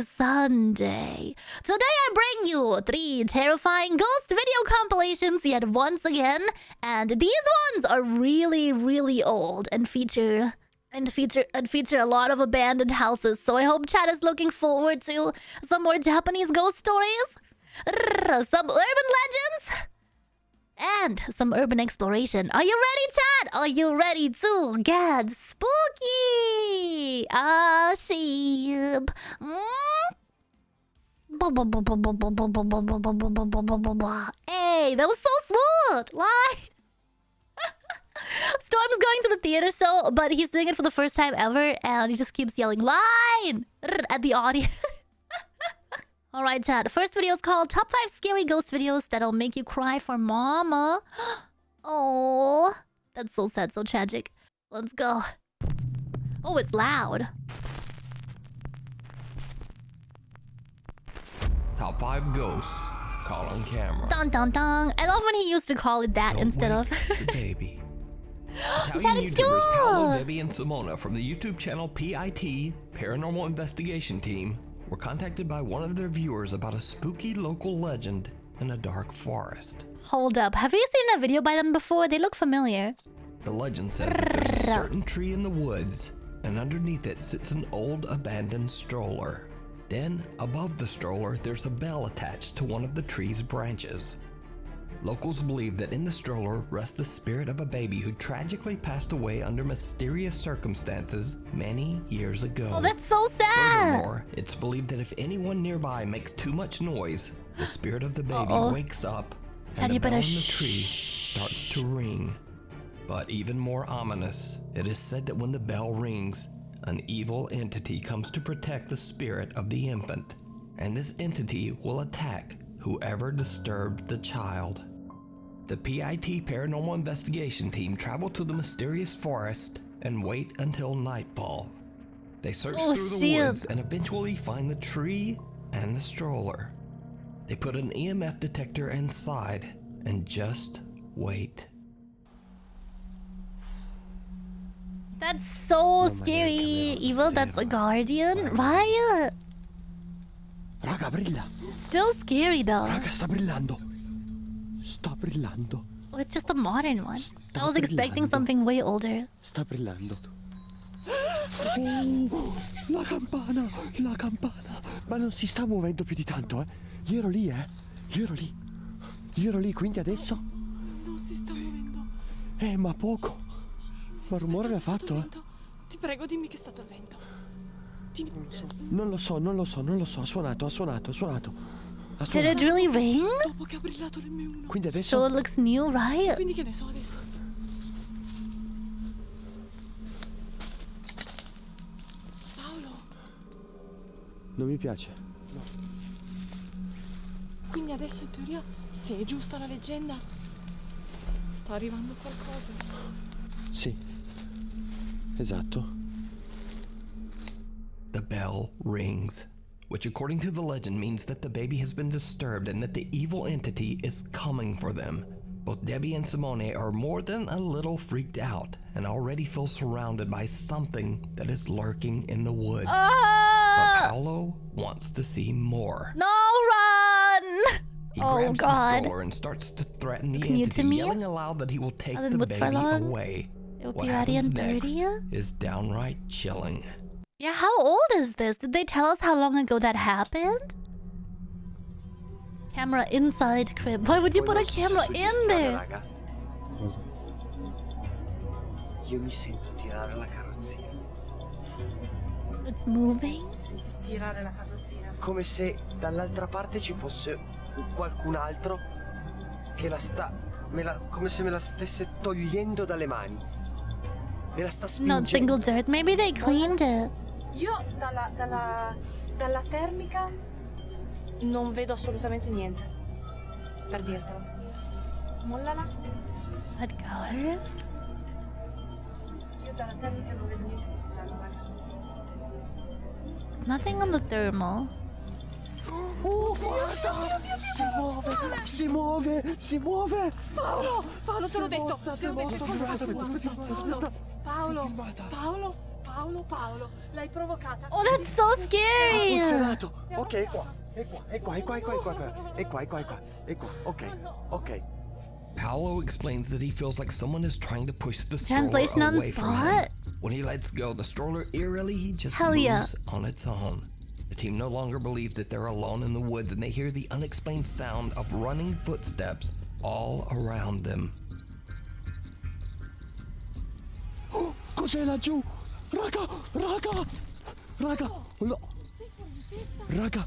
Sunday. Today I bring you 3 terrifying ghost video compilations yet once again, and these ones are really old and feature a lot of abandoned houses. So I hope chat is looking forward to some more Japanese ghost stories, some urban legends, and some urban exploration. Are you ready, chat? Are you ready to get spooky? Sheep. Hey, that was so smooth. Line. Storm's going to the theater show, but he's doing it for the first time ever, and he just keeps yelling line at the audience. Alright, chat. First video is called Top 5 Scary Ghost Videos That'll Make You Cry for Mama. Oh, that's so sad, so tragic. Let's go. Oh, it's loud. Top 5 Ghosts Caught on Camera. Dun dun dun. I love when he used to call it that. Don't instead wake of the baby. Chat, Italian it's YouTubers Paolo, you! Debbie, and Simona from the YouTube channel PIT, Paranormal Investigation Team, were contacted by one of their viewers about a spooky local legend in a dark forest. Hold up. Have you seen a video by them before? They look familiar. The legend says that there's a certain tree in the woods, and underneath it sits an old abandoned stroller. Then, above the stroller, there's a bell attached to one of the tree's branches. Locals believe that in the stroller rests the spirit of a baby who tragically passed away under mysterious circumstances many years ago. Oh, that's so sad. Furthermore, it's believed that if anyone nearby makes too much noise, the spirit of the baby wakes up and the bell in the tree starts to ring. But even more ominous, it is said that when the bell rings, an evil entity comes to protect the spirit of the infant, and this entity will attack whoever disturbed the child. The PIT Paranormal Investigation Team travel to the mysterious forest and wait until nightfall. They search through the woods and eventually find the tree and the stroller. They put an EMF detector inside and just wait. That's so scary. Evil, that's a guardian. Why? Raga, brilla. Still scary though. Raga, sta brillando. Sta brillando. Oh, it's just a modern one. I was expecting something way older. Sta brillando. Oh, la campana, la campana. Ma non si sta muovendo più di tanto, eh? Io ero lì, eh? Io ero lì, quindi adesso? Non si sta muovendo. Ma poco. Ma rumore l'ha fatto, eh? Ti prego, dimmi che è stato il vento. Non lo so. Ha suonato. Did it really ring? Dopo che ha brillato l'M1. Quindi adesso? So it looks new, right? Quindi che ne so adesso? Paolo. Non mi piace. No. Quindi adesso in teoria, se è giusta la leggenda, sta arrivando qualcosa. Sì. Esatto. The bell rings, which according to the legend means that the baby has been disturbed and that the evil entity is coming for them. Both Debbie and Simone are more than a little freaked out and already feel surrounded by something that is lurking in the woods. But Paolo wants to see more. No, run! He grabs the stroller and starts to threaten the entity, yelling aloud that he will take the baby away. What happens next is downright chilling. Yeah, how old is this? Did they tell us how long ago that happened? Camera inside crib. Why would you put a camera in there? Cosa? Io mi sento tirare la carrozzina. It's moving? Senti tirare la carrozzina. Come se dall'altra parte ci fosse qualcun altro che come se me la stesse togliendo dalle mani. Me la sta spingendo. Not single dirt. Maybe they cleaned it. Io dalla termica non vedo assolutamente niente. Per dirtelo. Mollala. What color? Io dalla termica non vedo niente di strano, raga. Nothing on the thermal. Oh, guarda! Si muove! Paolo, te l'ho detto! Paolo, Paolo, l'hai provocata. Oh, that's so Ha scary. funzionato. Ok, è qua. È qua, è qua, è qua, è qua, è qua, è qua, è qua, è qua, è qua. Ok, ok. Paolo explains that he feels like someone is trying to push the stroller Translation on the away from him. spot? When he lets go, the stroller eerily just Hell yeah. moves on its own. The team no longer believes that they're alone in the woods, and they hear the unexplained sound of running footsteps all around them. Oh, cos'è laggiù? Raga, raga, raga, no. Raga,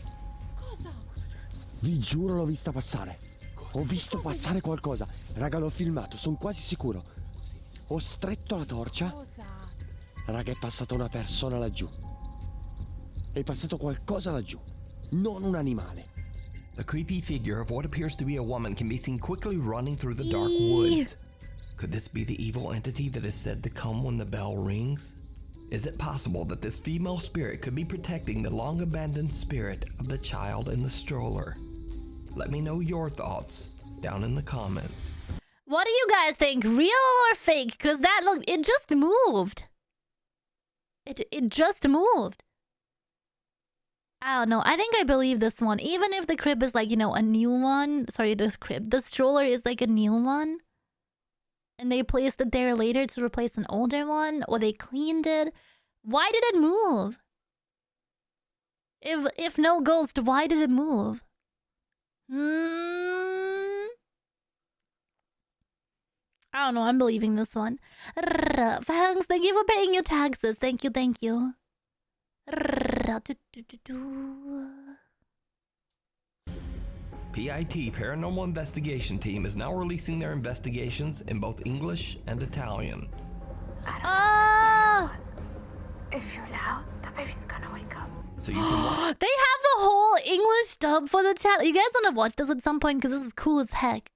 vi giuro l'ho vista passare. Ho visto passare qualcosa. Raga, l'ho filmato, sono quasi sicuro. Ho stretto la torcia. Raga, è passata una persona laggiù. È passato qualcosa laggiù, non un animale. The creepy figure of what appears to be a woman can be seen quickly running through the dark woods. Could this be the evil entity that is said to come when the bell rings? Is it possible that this female spirit could be protecting the long-abandoned spirit of the child in the stroller? Let me know your thoughts down in the comments. What do you guys think? Real or fake? Because that looked... It just moved. It just moved. I don't know. I think I believe this one. Even if the crib is like, you know, a new one. Sorry, the stroller is like a new one. And they placed it there later to replace an older one. Or they cleaned it. Why did it move? If no ghost, why did it move? I don't know. I'm believing this one. Thanks. Thank you for paying your taxes. Thank you. Thank you. PIT Paranormal Investigation Team is now releasing their investigations in both English and Italian. If you're loud, the baby's gonna wake up. So you can watch. They have a whole English dub for the channel. You guys want to watch this at some point because this is cool as heck.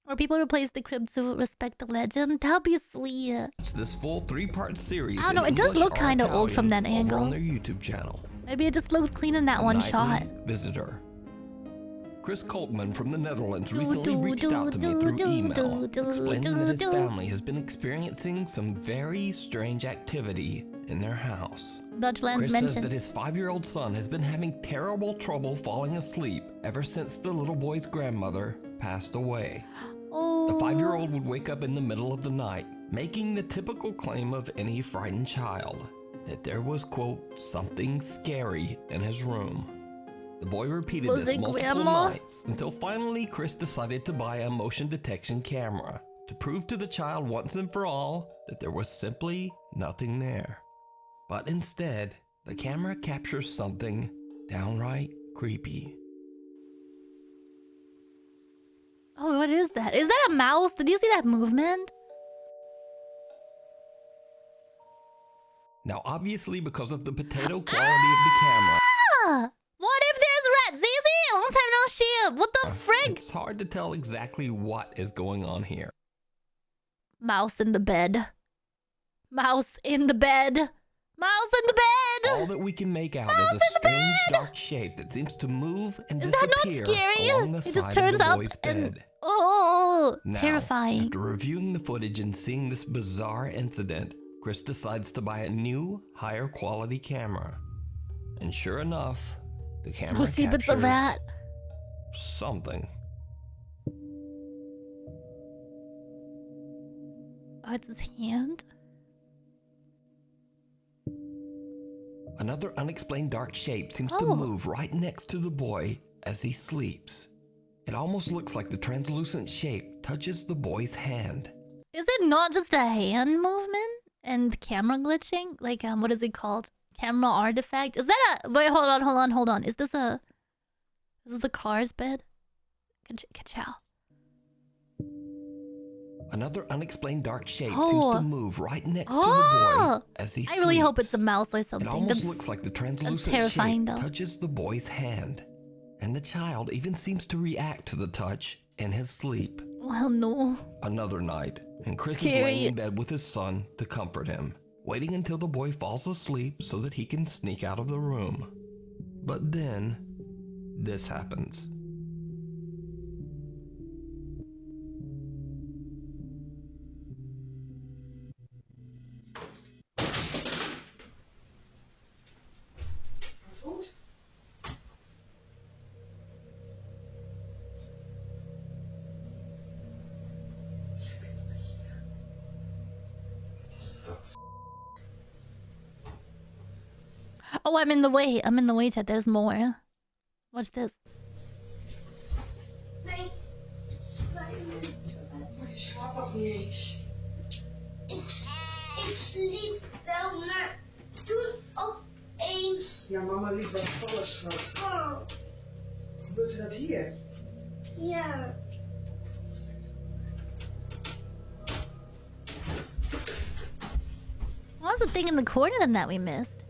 Or people replace the crib to respect the legend. That'd be sweet. This full 3-part series. I don't know. in It does English look or kind of old from that Italian over angle. on their YouTube channel. Maybe it just looked clean in that one Nightly shot. Visitor. Chris Coltman from the Netherlands recently reached out to me through email, explaining that his family has been experiencing some very strange activity in their house. Dutchland's Chris says mentioned. that his 5-year-old son has been having terrible trouble falling asleep ever since the little boy's grandmother passed away. Oh. The 5-year-old would wake up in the middle of the night, making the typical claim of any frightened child, that there was, quote, something scary in his room. The boy repeated Was this it multiple Grandma? nights until finally Chris decided to buy a motion detection camera to prove to the child once and for all that there was simply nothing there. But instead, the camera captures something downright creepy. Oh, what is that? Is that a mouse? Did you see that movement? Now, obviously, because of the potato quality of the camera, What if there's rats? Easy! Long time no shit. What the frig? it's hard to tell exactly what is going on here. Mouse in the bed. Mouse in the bed. Mouse in the bed. All that we can make out is a strange dark shape that seems to move and Is that not disappear scary? along the It side just of turns the up boy's and bed. oh, Now, terrifying. after reviewing the footage and seeing this bizarre incident, Chris decides to buy a new, higher quality camera. And sure enough, the camera Oh, see, but it's a captures rat. something. Oh, it's his hand. Another unexplained dark shape seems to Oh. move right next to the boy as he sleeps. It almost looks like the translucent shape touches the boy's hand. Is it not just a hand movement and camera glitching? Like, what is it called? Camera artifact? Is that a... Wait, hold on. Is this the car's bed? Ka-chow. Another unexplained dark shape Oh. seems to move right next to the Oh. boy as he I sleeps. really hope it's a mouse or something. It almost That's- looks like the translucent terrifying, shape though. touches the boy's hand. And the child even seems to react to the touch in his sleep. Well, no. Another night, and Chris is Scary. laying in bed with his son to comfort him, waiting until the boy falls asleep so that he can sneak out of the room. But then, this happens. Oh, I'm in the way. I'm in the way, chat. There's more. What's this? Nee, ik slaap nog niet eens. Ik sliep wel, maar toen opeens... Ja, mama liep wat vallen, schat. Oh, Gebeurde dat hier? ja. What was the thing in the corner then that we missed?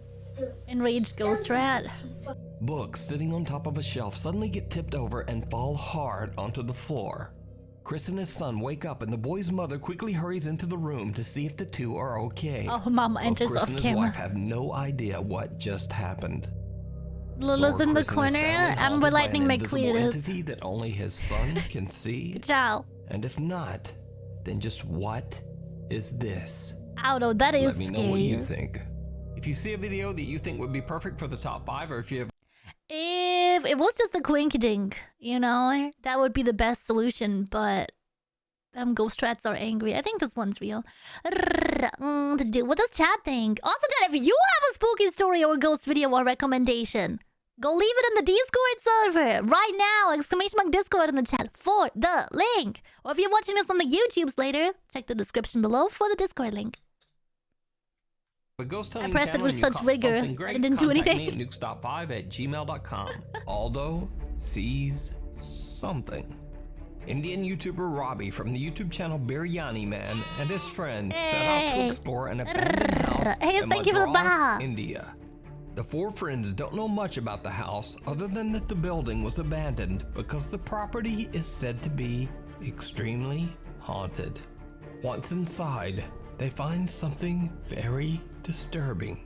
Enraged ghost rat. Books sitting on top of a shelf suddenly get tipped over and fall hard onto the floor. Chris and his son wake up and the boy's mother quickly hurries into the room to see if the two are okay. Oh, Mama enters Chris off and his camera. wife have no idea what just happened. Lula's in the Chris and his corner. family Amber haunted by Lightning an McQueen invisible it is. entity that only his son can see? Good job. And if not, then just what is this? Auto, that is Let me know what you scary. think. If you see a video that you think would be perfect for the top 5, or if you have If it was just a quinkydink, you know, that would be the best solution, but them ghost rats are angry. I think this one's real. What does chat think? Also, chat, if you have a spooky story or ghost video or recommendation, go leave it in the Discord server right now! Exclamation mark Discord in the chat for the link. Or if you're watching this on the YouTubes later, check the description below for the Discord link. a ghost I hunting pressed it channel with and you such caught vigor, something I great, didn't do contact anything. me at nukestop5@gmail.com. Aldo sees something. Indian YouTuber Robbie from the YouTube channel Biryani Man and his friends set out to Hey. explore an abandoned house Hey, in thank you for the Madras, baha. India. The four friends don't know much about the house other than that the building was abandoned because the property is said to be extremely haunted. Once inside, they find something very disturbing.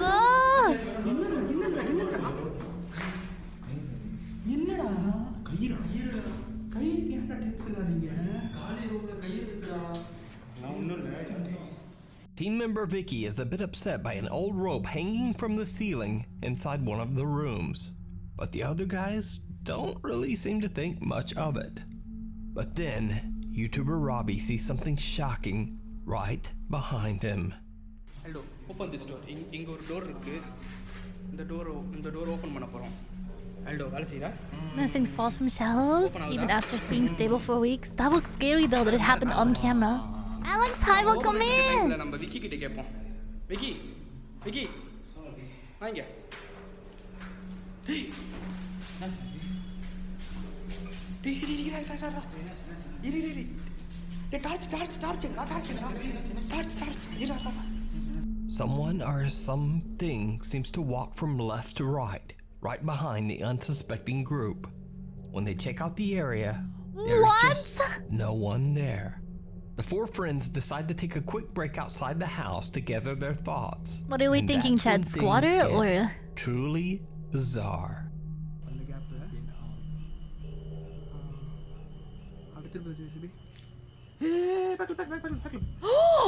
Oh! Team member Vicky is a bit upset by an old rope hanging from the ceiling inside one of the rooms, but the other guys don't really seem to think much of it. But then, YouTuber Robbie sees something shocking right behind him. Hello, open this door. இங்க ஒரு door இருக்கு. இந்த door open பண்ண போறோம். Aldo, வேலை செய்யறா? Those things falls from shelves, even after being stable for weeks. That was scary though that it happened on camera. Alex, hi, welcome in! நம்ம விக்கி கிட்ட கேட்போம். விக்கி. வாங்க. டேய். Someone or something seems to walk from left to right behind the unsuspecting group. When they check out the area, there's just no one there. The four friends decide to take a quick break outside the house to gather their thoughts. What are we And thinking, that's when Chad? Squatter things get or... truly bizarre.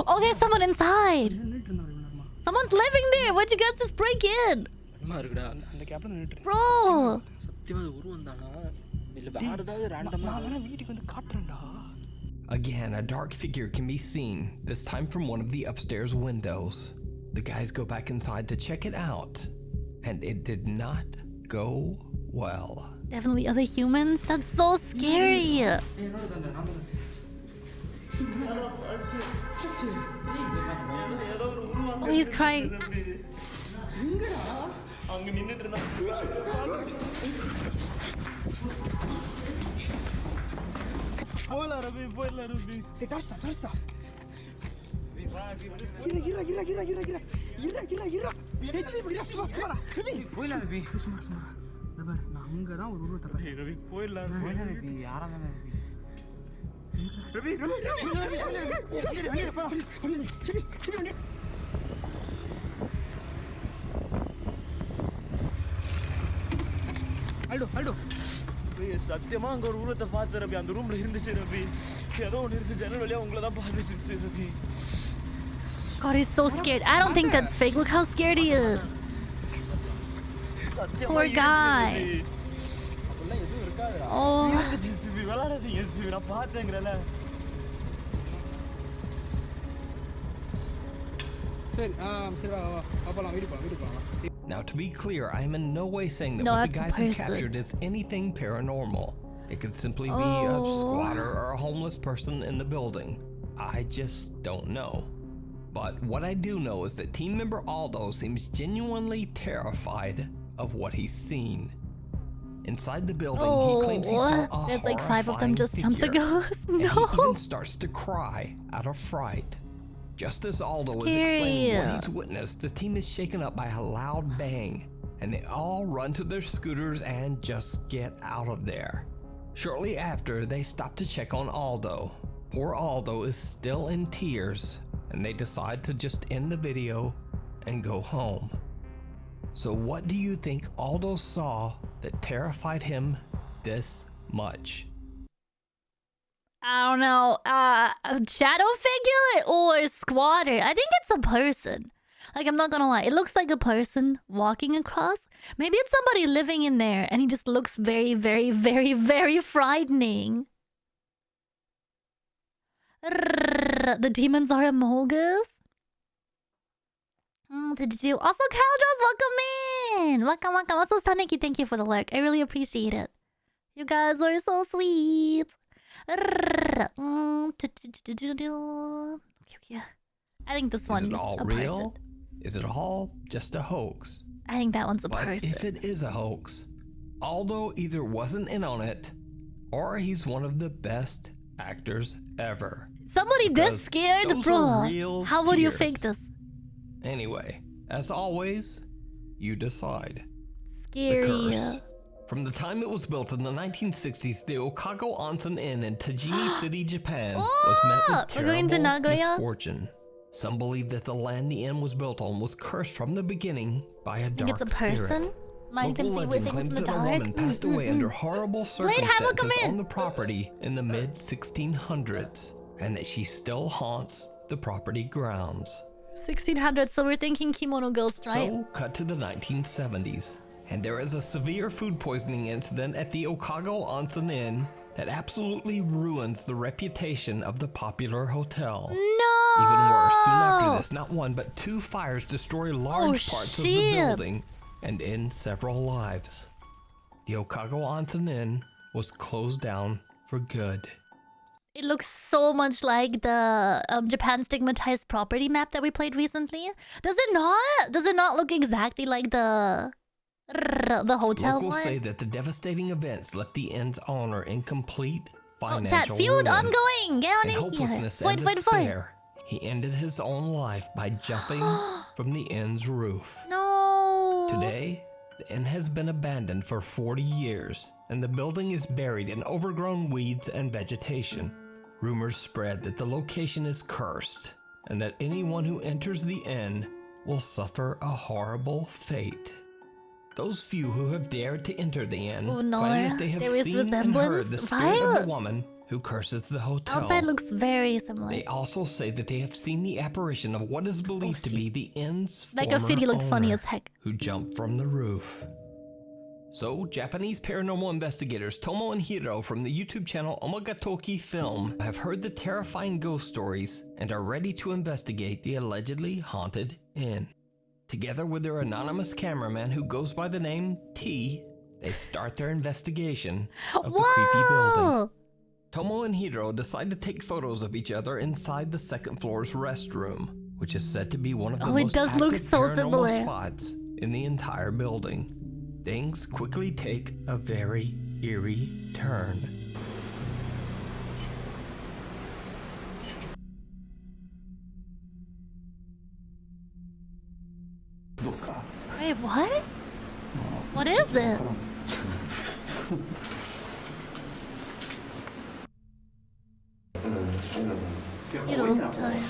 Oh, there's someone inside! Someone's living there! Why'd you guys just break in? Bro! Again, a dark figure can be seen, this time from one of the upstairs windows. The guys go back inside to check it out, and it did not go well. Definitely other humans? That's so scary! Oh, he's crying. Aldo. சத்தியமா அங்க ஒரு உருவத்தை பார்த்து ரவி அந்த ரூம்ல இருந்துச்சு ரவி ஏதோ ஒன்று இருந்து ஜன்னல் வழியா உங்களை தான் பார்த்துட்டு இருந்துச்சு Ravi God, he's so scared. I don't think that's fake. Look how scared he is. Poor guy. Oh. விளாடாதீங்க நான் பார்த்தேங்கிறல Now, to be clear, I am in no way saying that No, what the that's a guys have person. captured is anything paranormal. It could simply be a squatter or a homeless person in the building. I just don't know. But what I do know is that team member Aldo seems genuinely terrified of what he's seen. Inside the building, he claims he saw a There's like 5 of them horrifying just jumped the figure, ghost. and he No. even starts to cry out of fright. Just as Aldo is Scary. explaining what he's witnessed, the team is shaken up by a loud bang, and they all run to their scooters and just get out of there. Shortly after, they stop to check on Aldo. Poor Aldo is still in tears, and they decide to just end the video and go home. So what do you think Aldo saw that terrified him this much? I don't know. A shadow figure or a squatter? I think it's a person. Like, I'm not gonna lie. It looks like a person walking across. Maybe it's somebody living in there and he just looks very, very, very, very frightening. The demons are amogus. Did you also Caldros, welcome in. Welcome. Also Taneki, thank you for the lurk. I really appreciate it. You guys are so sweet. I think this Is one's it all a real? person. Is it all just a hoax? I think that one's a But person. if it is a hoax, Aldo either wasn't in on it, or he's one of the best actors ever. Somebody this Because scared, those bro. are real How would you tears. fake this? Anyway, as always, you decide. Scary. The curse. From the time it was built in the 1960s, the Okago Onsen Inn in Tajimi City, Japan, was met with We're going to terrible Nagoya? misfortune. Some believe that the land the inn was built on was cursed from the beginning by a I think dark it's a person. spirit. Mine can Local see legend with claims things in that the a dark. woman passed away under horrible Wait, have a come circumstances in. on the property in the mid-1600s, and that she still haunts the property grounds. 1600, so we're thinking kimono ghost, right? So, cut to the 1970s, and there is a severe food poisoning incident at the Okago Onsen Inn that absolutely ruins the reputation of the popular hotel. No! Even worse, soon after this, not one but 2 fires destroy large parts of the shit. building and end several lives. The Okago Onsen Inn was closed down for good. It looks so much like the Japan stigmatized property map that we played recently. Does it not? Does it not look exactly like the hotel Locals one? say that the devastating events left the inn's owner in complete Oh, financial chat, feud ruin ongoing. Get on and in here. hopelessness Fight, and fight, fight. despair. He ended his own life by jumping from the inn's roof. No. Today, the inn has been abandoned for 40 years, and the building is buried in overgrown weeds and vegetation. Rumors spread that the location is cursed, and that anyone who enters the inn will suffer a horrible fate. Those few who have dared to enter the inn Oh, no, claim that they have there is seen and heard the resemblance. spirit of Violet. the woman who curses the hotel. Outside looks very similar. They also say that they have seen the apparition of what is believed to be the inn's That former graffiti looked funny owner, as heck. who jumped from the roof. So, Japanese paranormal investigators Tomo and Hiro from the YouTube channel Omagatoki Film have heard the terrifying ghost stories and are ready to investigate the allegedly haunted inn. Together with their anonymous cameraman who goes by the name T, they start their investigation of the creepy building. Tomo and Hiro decide to take photos of each other inside the second floor's restroom, which is said to be one of the Oh, it most does active look so paranormal similar. spots in the entire building. Things quickly take a very eerie turn. Wait, what? What is it? Hero's time.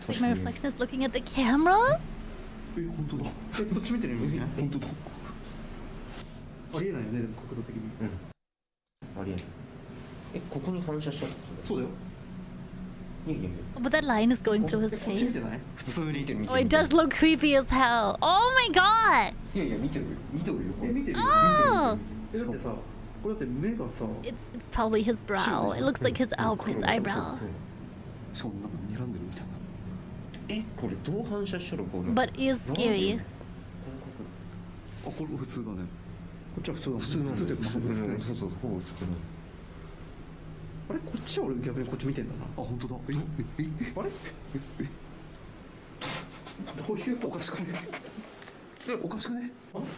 Like my reflection is looking at the camera? ありえない。ここに反射しちゃった。そうだよ。But that line is going through his こっち見 face. てない？普通に見てる見て Oh, る。 it does look creepy as hell. Oh my god! いやいや見てる見てるよ。見てるよ。 Oh! だってさ、これだって目がさ、 It's probably his brow. It looks like his eyebrow. そんなの睨んでるみたいな。これどう反射したらこれ。 But is scary. あ、これ普通だね。こっちは普通だ。普通なんだ。そうそう、ほぼ普通なの。あれこっちは俺逆にこっち見てんだな。あ、本当だ。あれどういうおかしくね。おかしくね。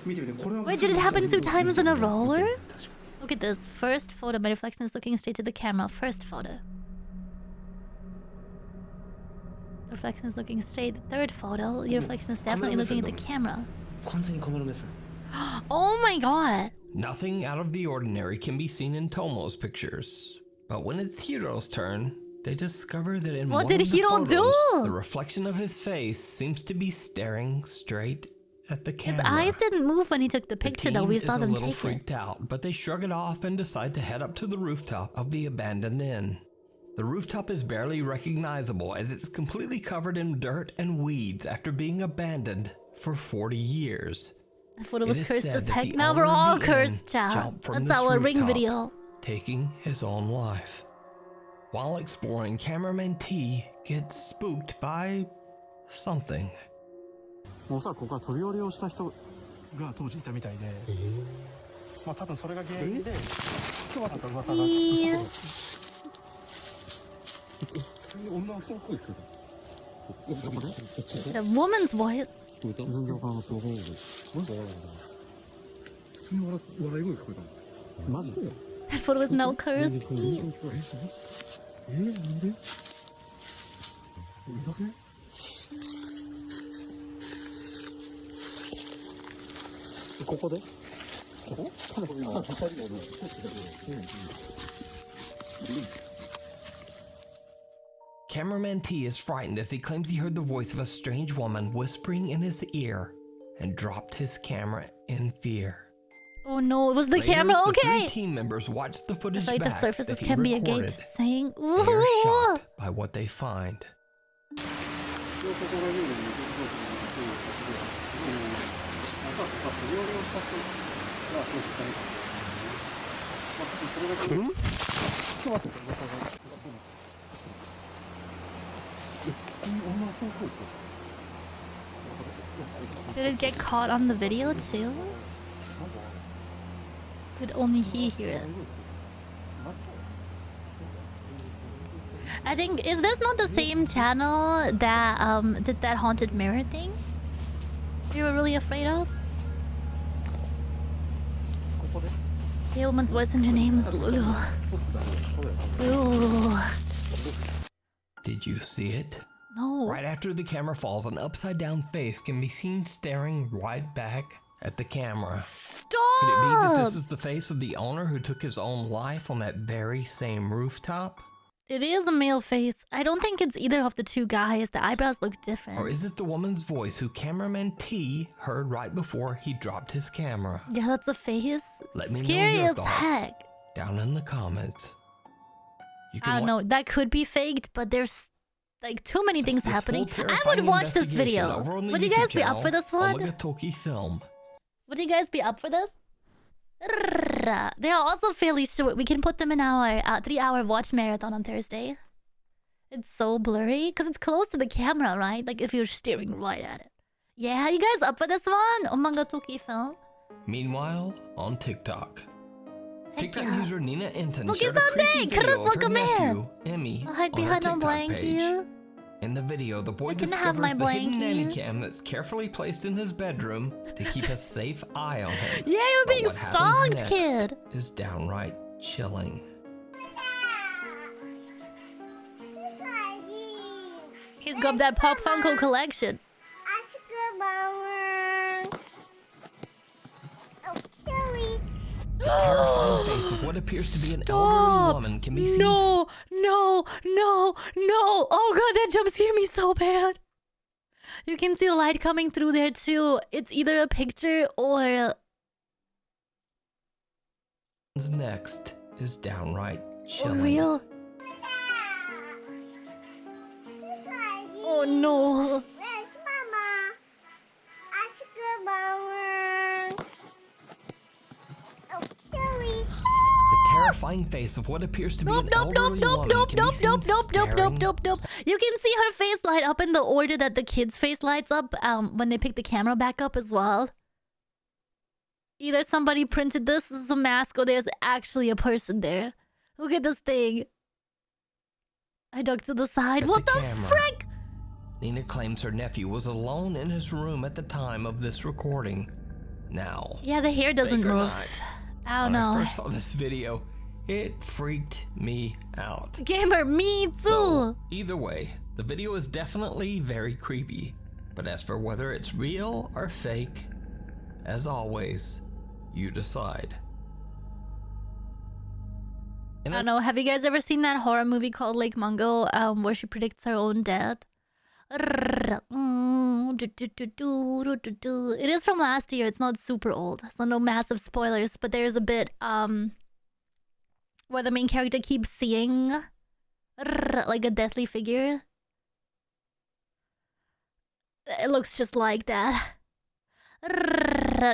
見て見て、これは。 Wait, did it happen 2 times in a row? Look at this. First photo, my reflection is looking straight to the camera. First photo. Reflection is looking straight. Third photo, your reflection is definitely looking at the camera. 完全にカメラ目線。 Oh my god! Nothing out of the ordinary can be seen in Tomo's pictures. But when it's Hiro's turn, they discover that in What one did of the Hiro photos, do? the reflection of his face seems to be staring straight at the His camera. eyes didn't move when he took the picture, though. We The saw team is a them little take it. freaked out, but they shrug it off and decide to head up to the rooftop of the abandoned inn. The rooftop is barely recognizable as it's completely covered in dirt and weeds after being abandoned for 40 years. I thought it It was is cursed said as that heck. the Now owner we're of all the cursed, inn child. jumped from That's this our ring rooftop, video. taking his own life. While exploring, cameraman T gets spooked by something. おそらくここは飛び降りをした人が当時いたみたいで、まあ多分それが原因で人だった噂が。女の人の声聞こえた。どこで？ The woman's voice. 全然わからなくて。マジで普通に笑い声聞こえたの。マジで？ That photo was no curse. なんで？だけ？ここで？ここ？Cameraman T is frightened as he claims he heard the voice of a strange woman whispering in his ear and dropped his camera in fear. Oh no, it was the Later, camera. the Okay. 3 team members watch the footage It's like the back surfaces that he can be a gate recorded. to saying. They are Ooh. shocked by what they find. Did it get caught on the video too? Could only he hear it? I think, is this not the same channel that did that haunted mirror thing you were really afraid of? The woman's voice and her name is Lulu. Ooh. Did you see it? No. Right after the camera falls, an upside-down face can be seen staring right back at the camera. Stop! Could it be that this is the face of the owner who took his own life on that very same rooftop? It is a male face. I don't think it's either of the two guys. The eyebrows look different. Or is it the woman's voice who cameraman T heard right before he dropped his camera? Yeah, that's a face. Let me know Scary your as thoughts heck. down in the comments. You I don't know. That could be faked, but there's like too many things this happening. full I would terrifying watch this investigation video. over on the Would you YouTube guys be up channel, for this one? Omagatoki Film. Would you guys be up for this? They are also fairly short. We can put them in our 3-hour watch marathon on Thursday. It's so blurry because it's close to the camera, right? Like if you're staring right at it. Yeah, you guys up for this one? Omagatoki Film. Meanwhile, on TikTok. Heck TikTok yeah. user Nina Enton Look, shared it's a on creepy there. video of her Welcome in. nephew, Emmy, I'll hide on her behind a TikTok blanket. page. In the video, the boy I can have my discovers the hidden nanny blankie. cam that's carefully placed in his bedroom to keep a safe eye on him. Yeah, you're But being what happens stalked, next kid. is downright chilling. He's got that Pop Funko collection. The terrifying face of what appears to be an elderly woman can be seen. No. Oh god, that jump scared me so bad. You can see the light coming through there too. It's either a picture or... Next is downright chilling. Real? Oh no. Where's Mama? Ask her Mama. Oh, sorry. The terrifying face of what appears to be an elderly woman can be seen staring. You can see her face light up in the order that the kid's face lights up when they pick the camera back up as well. Either somebody printed this as a mask or there's actually a person there. Look at this thing. I ducked to the side. What the frick? Nina claims her nephew was alone in his room at the time of this recording. Now, yeah, the hair doesn't fake or move. not, I don't know. When I first saw this video, it freaked me out. Gamer, me too. So, either way, the video is definitely very creepy. But as for whether it's real or fake, as always, you decide. I don't know. Have you guys ever seen that horror movie called Lake Mungo, where she predicts her own death? It is from last year. It's not super old, so no massive spoilers. But there's a bit where the main character keeps seeing like a deathly figure. It looks just like that.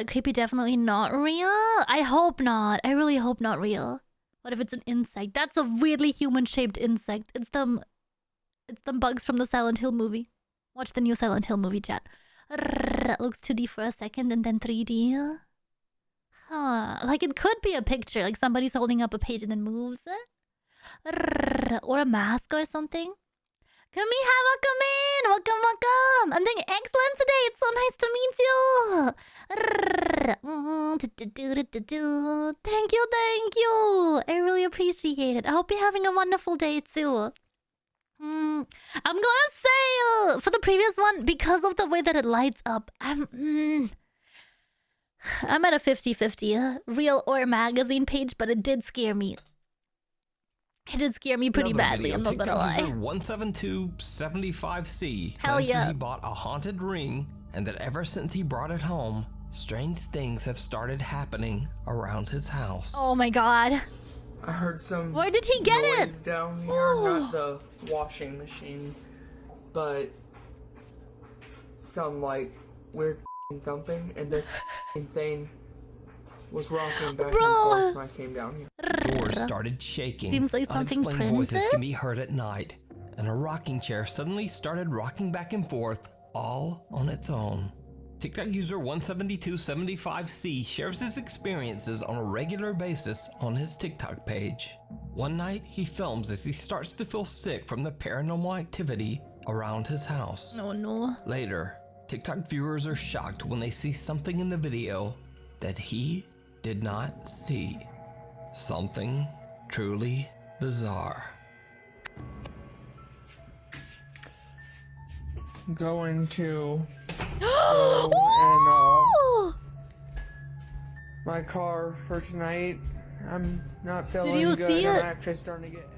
Creepy, definitely not real. I hope not. I really hope not real. What if it's an insect? That's a weirdly human-shaped insect. It's them bugs from the Silent Hill movie. Watch the new Silent Hill movie, chat. It looks 2D for a second and then 3D. Huh. Like it could be a picture, like somebody's holding up a page and then moves it. Or a mask or something. Kuromiya, welcome in! Welcome, welcome! I'm doing excellent today! It's so nice to meet you! Thank you, thank you! I really appreciate it. I hope you're having a wonderful day too. I'm gonna say, for the previous one, because of the way that it lights up, I'm at a 50-50, real or magazine page, but it did scare me. It did scare me pretty badly, I'm not gonna lie. 17275C Hell yeah. he bought a haunted ring, and that ever since he brought it home, strange things have started happening around his house. Oh my god. I heard some. Where did he get noise it? Down here, not the washing machine, but some like weird thumping, and this thing was rocking back and forth when I came down here. Doors started shaking. Seems like something Unexplained voices printed? can be heard at night, and a rocking chair suddenly started rocking back and forth, all on its own. TikTok user 17275C shares his experiences on a regular basis on his TikTok page. One night, he films as he starts to feel sick from the paranormal activity around his house. Oh no. Later, TikTok viewers are shocked when they see something in the video that he did not see. Something truly bizarre. Going to go and my car for tonight. I'm not feeling you good. see I'm it? actually starting to get.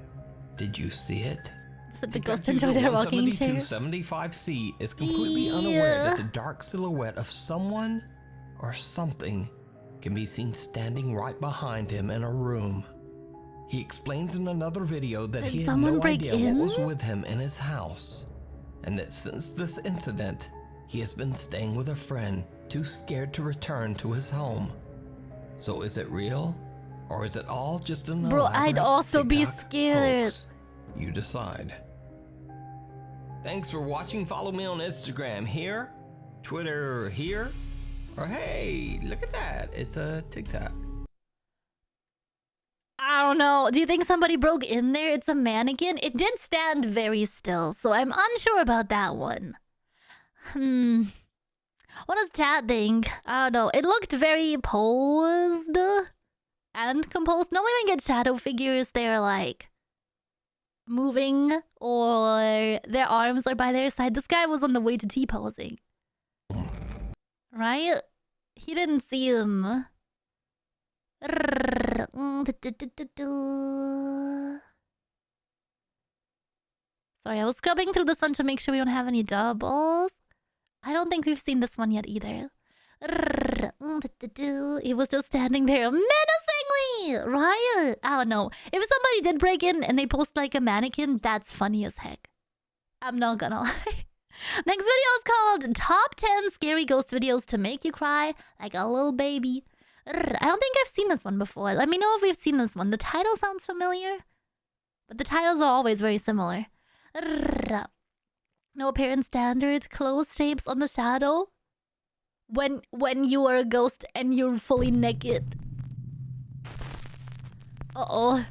Did you see it? Said the TikTok ghost enjoyed their rocking chair. 17275C is completely unaware that the dark silhouette of someone or something can be seen standing right behind him in a room. He explains in another video that he had no idea what was with him in his house, and that since this incident, he has been staying with a friend, too scared to return to his home. So is it real, or is it all just an Bro, I'd also be TikTok scared. hoax? You decide. Thanks for watching. Follow me on Instagram here, Twitter here, or hey, look at that, it's a TikTok. I don't know. Do you think somebody broke in there? It's a mannequin. It did stand very still, so I'm unsure about that one. What does chat think? I don't know. It looked very posed and composed. Normally when you get shadow figures, they're like moving or their arms are by their side. This guy was on the way to T-posing. Right? He didn't see him. Sorry, I was scrubbing through this one to make sure we don't have any doubles. I don't think we've seen this one yet either. He was just standing there menacingly. funny, right? I don't know. If somebody did break in and they post like a mannequin, that's funny as heck. I'm not gonna lie. Next video is called Top 10 Scary Ghost Videos to Make You Cry Like a Little Baby. I don't think I've seen this one before. Let me know if we've seen this one. The title sounds familiar, but the titles are always very similar. No apparent standards, close tapes on the shadow. When you are a ghost and you're fully naked. Uh-oh.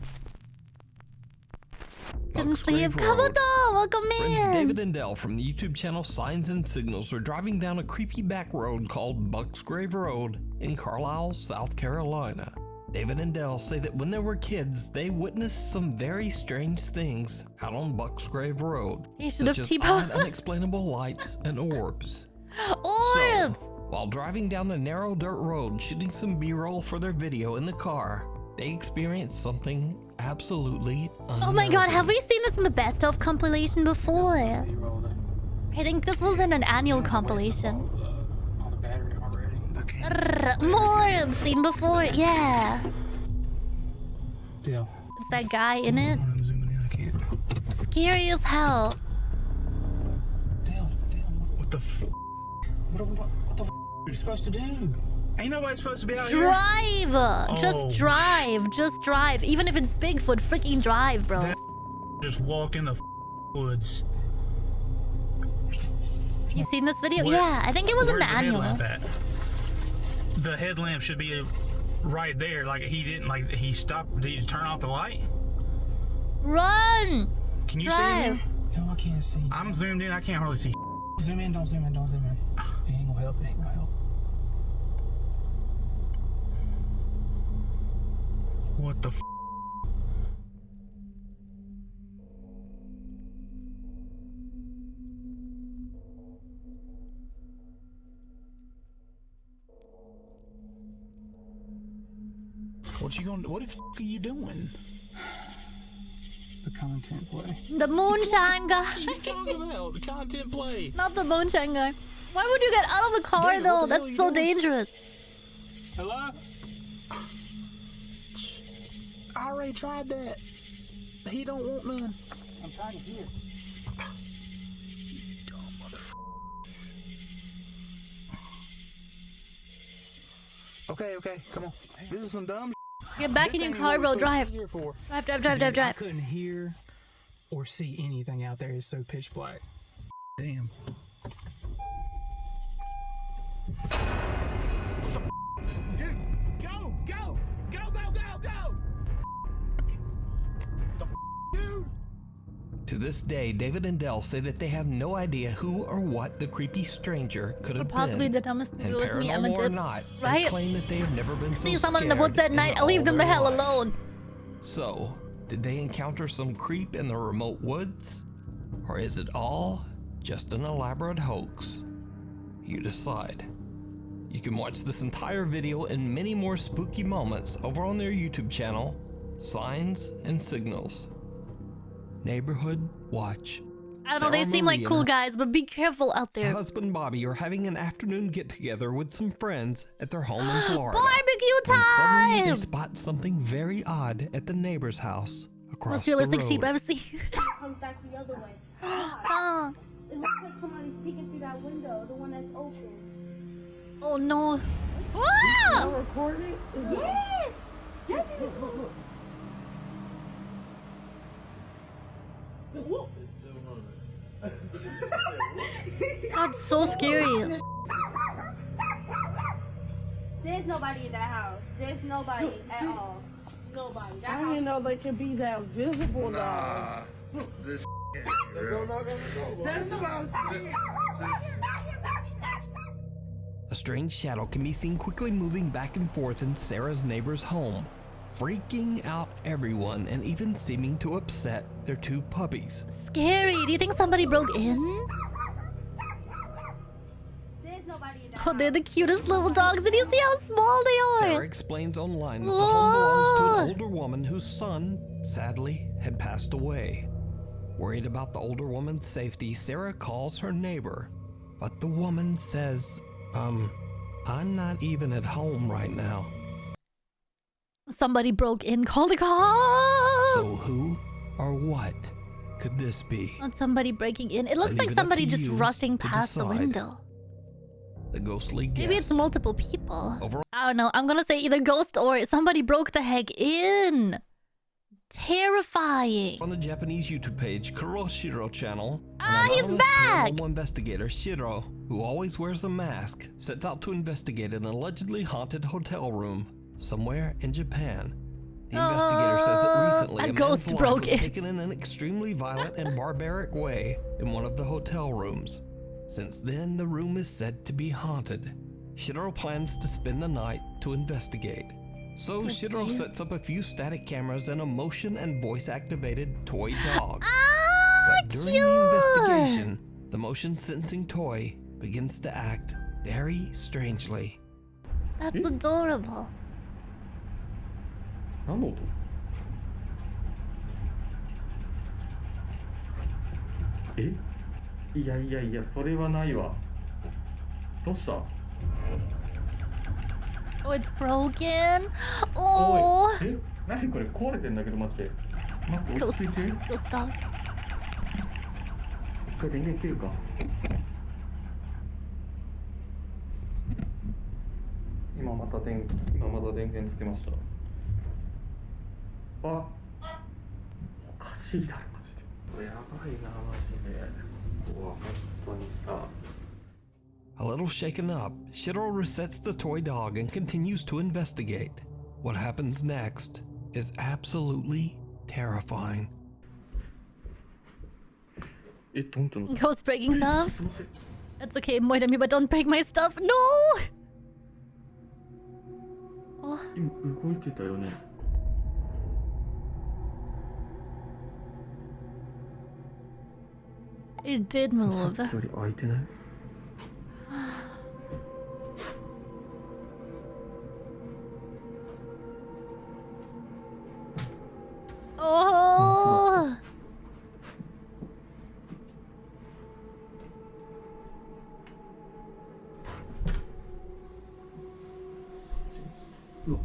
Couldn't sleep. Kabuto, welcome in. Friends David and Dell from the YouTube channel Signs and Signals are driving down a creepy back road called Bucksgrave Road in Carlisle, South Carolina. David and Dell say that when they were kids, they witnessed some very strange things out on Bucksgrave Road, such as odd, unexplainable lights and orbs. Orbs! So, while driving down the narrow dirt road, shooting some B-roll for their video in the car, they experienced something absolutely unnerving. Oh my god, have we seen this in the best of compilation before? I think this was in an annual compilation. More seen before, yeah. Is that guy in it? Scary as hell. What the f? What the f are you supposed to do? Ain't nobody supposed to be out here. Drive! Just drive. Just drive. Even if it's Bigfoot, freaking drive, bro. That just walk in the woods. You seen this video? Yeah, I think it was in the annual. The headlamp should be right there. Like he didn't. Like he stopped. Did he turn off the light? Run! Can you drive. see him? No, I can't see. I'm zoomed in. I can't hardly see. Zoom in. Don't zoom in. Don't zoom in. It ain't gonna help. It ain't gonna help. What the f? What you gonna? What the f are you doing? The content play. The moonshine guy. What are you talking about? The content play. Not the moonshine guy. Why would you get out of the car though? That's so dangerous. Hello? I already tried that. He don't want none. I'm trying to hear. You dumb motherfucker. Okay, come on. This is some dumb. Get back in your car, bro. Drive. Drive. I couldn't hear or see anything out there. It's so pitch black. Damn. Dude, go! Dude! To this day, David and Dell say that they have no idea who or what the creepy stranger could have Possibly been. the dumbest And was me, Emma paranormal or did. not, Right? they claim that they have never been so See someone in the scared woods at night, I'll leave them the hell alone. So, did they encounter some creep in the remote woods? Or is it all just an elaborate hoax? You decide. You can watch this entire video and many more spooky moments over on their YouTube channel, Signs and Signals. Neighborhood Watch. I don't know, they seem like cool guys, but be careful out there. Husband Bobby are having an afternoon get-together with some friends at their home in Florida. Barbecue time! When suddenly they spot something very odd at the neighbor's house across Most the road. realistic sheep I've seen. Comes back the other way. Oh. It looks like somebody's peeking through that window, the one that's open. Oh no. Ah! Wow! Recording? Yes! Yes! That's so scary. There's nobody in that house. There's nobody at all. Nobody. That I didn't know they could be that visible though. This That's what I was saying. A strange shadow can be seen quickly moving back and forth in Sarah's neighbor's home, freaking out everyone and even seeming to upset their two puppies. Scary. Do you think somebody broke in? Oh, they're the cutest little dogs. Did you see how small they are? Sarah explains online that the home belongs to an older woman whose son, sadly, had passed away. Worried about the older woman's safety, Sarah calls her neighbor, but the woman says, I'm not even at home right now. Somebody broke in, called the cops! So who or what could this be? Not somebody breaking in. It looks I like leave it up somebody to just you rushing to past the decide. window. The ghostly guest. Maybe it's multiple people. Overall, I don't know. I'm gonna say either ghost or somebody broke the heck in. Terrifying. on the Japanese YouTube page Kuroshiro channel, Ah, an he's anonymous back! paranormal investigator, Shiro, who always wears a mask, sets out to investigate an allegedly haunted hotel room somewhere in Japan. The investigator says that recently a a ghost man's broke life was in. taken in an extremely violent and barbaric way in one of the hotel rooms. Since then, the room is said to be haunted. Shiro plans to spend the night to investigate. So Shiro sets up a few static cameras and a motion and voice activated toy dog. But during the investigation, the motion sensing toy begins to act very strangely. That's adorable. 何の音？え？いやいやいや、それはないわ。どうした？ Oh, it's broken. Oh. おい、え？何これ壊れてんだけどマジで。待って落ち着いて。 Ghost dog. 一回電源切るか。今また電源つけました。あ、おかしいだろマジで。これやばいなマジで。ここは本当にさ。 A little shaken up, Shiro resets the toy dog and continues to investigate. What happens next is absolutely terrifying. Ghost breaking stuff? That's okay, Moidami, but don't break my stuff. No! Oh. 今動いてたよね。 It did move. さっきより開いてない？ Oh! Oh.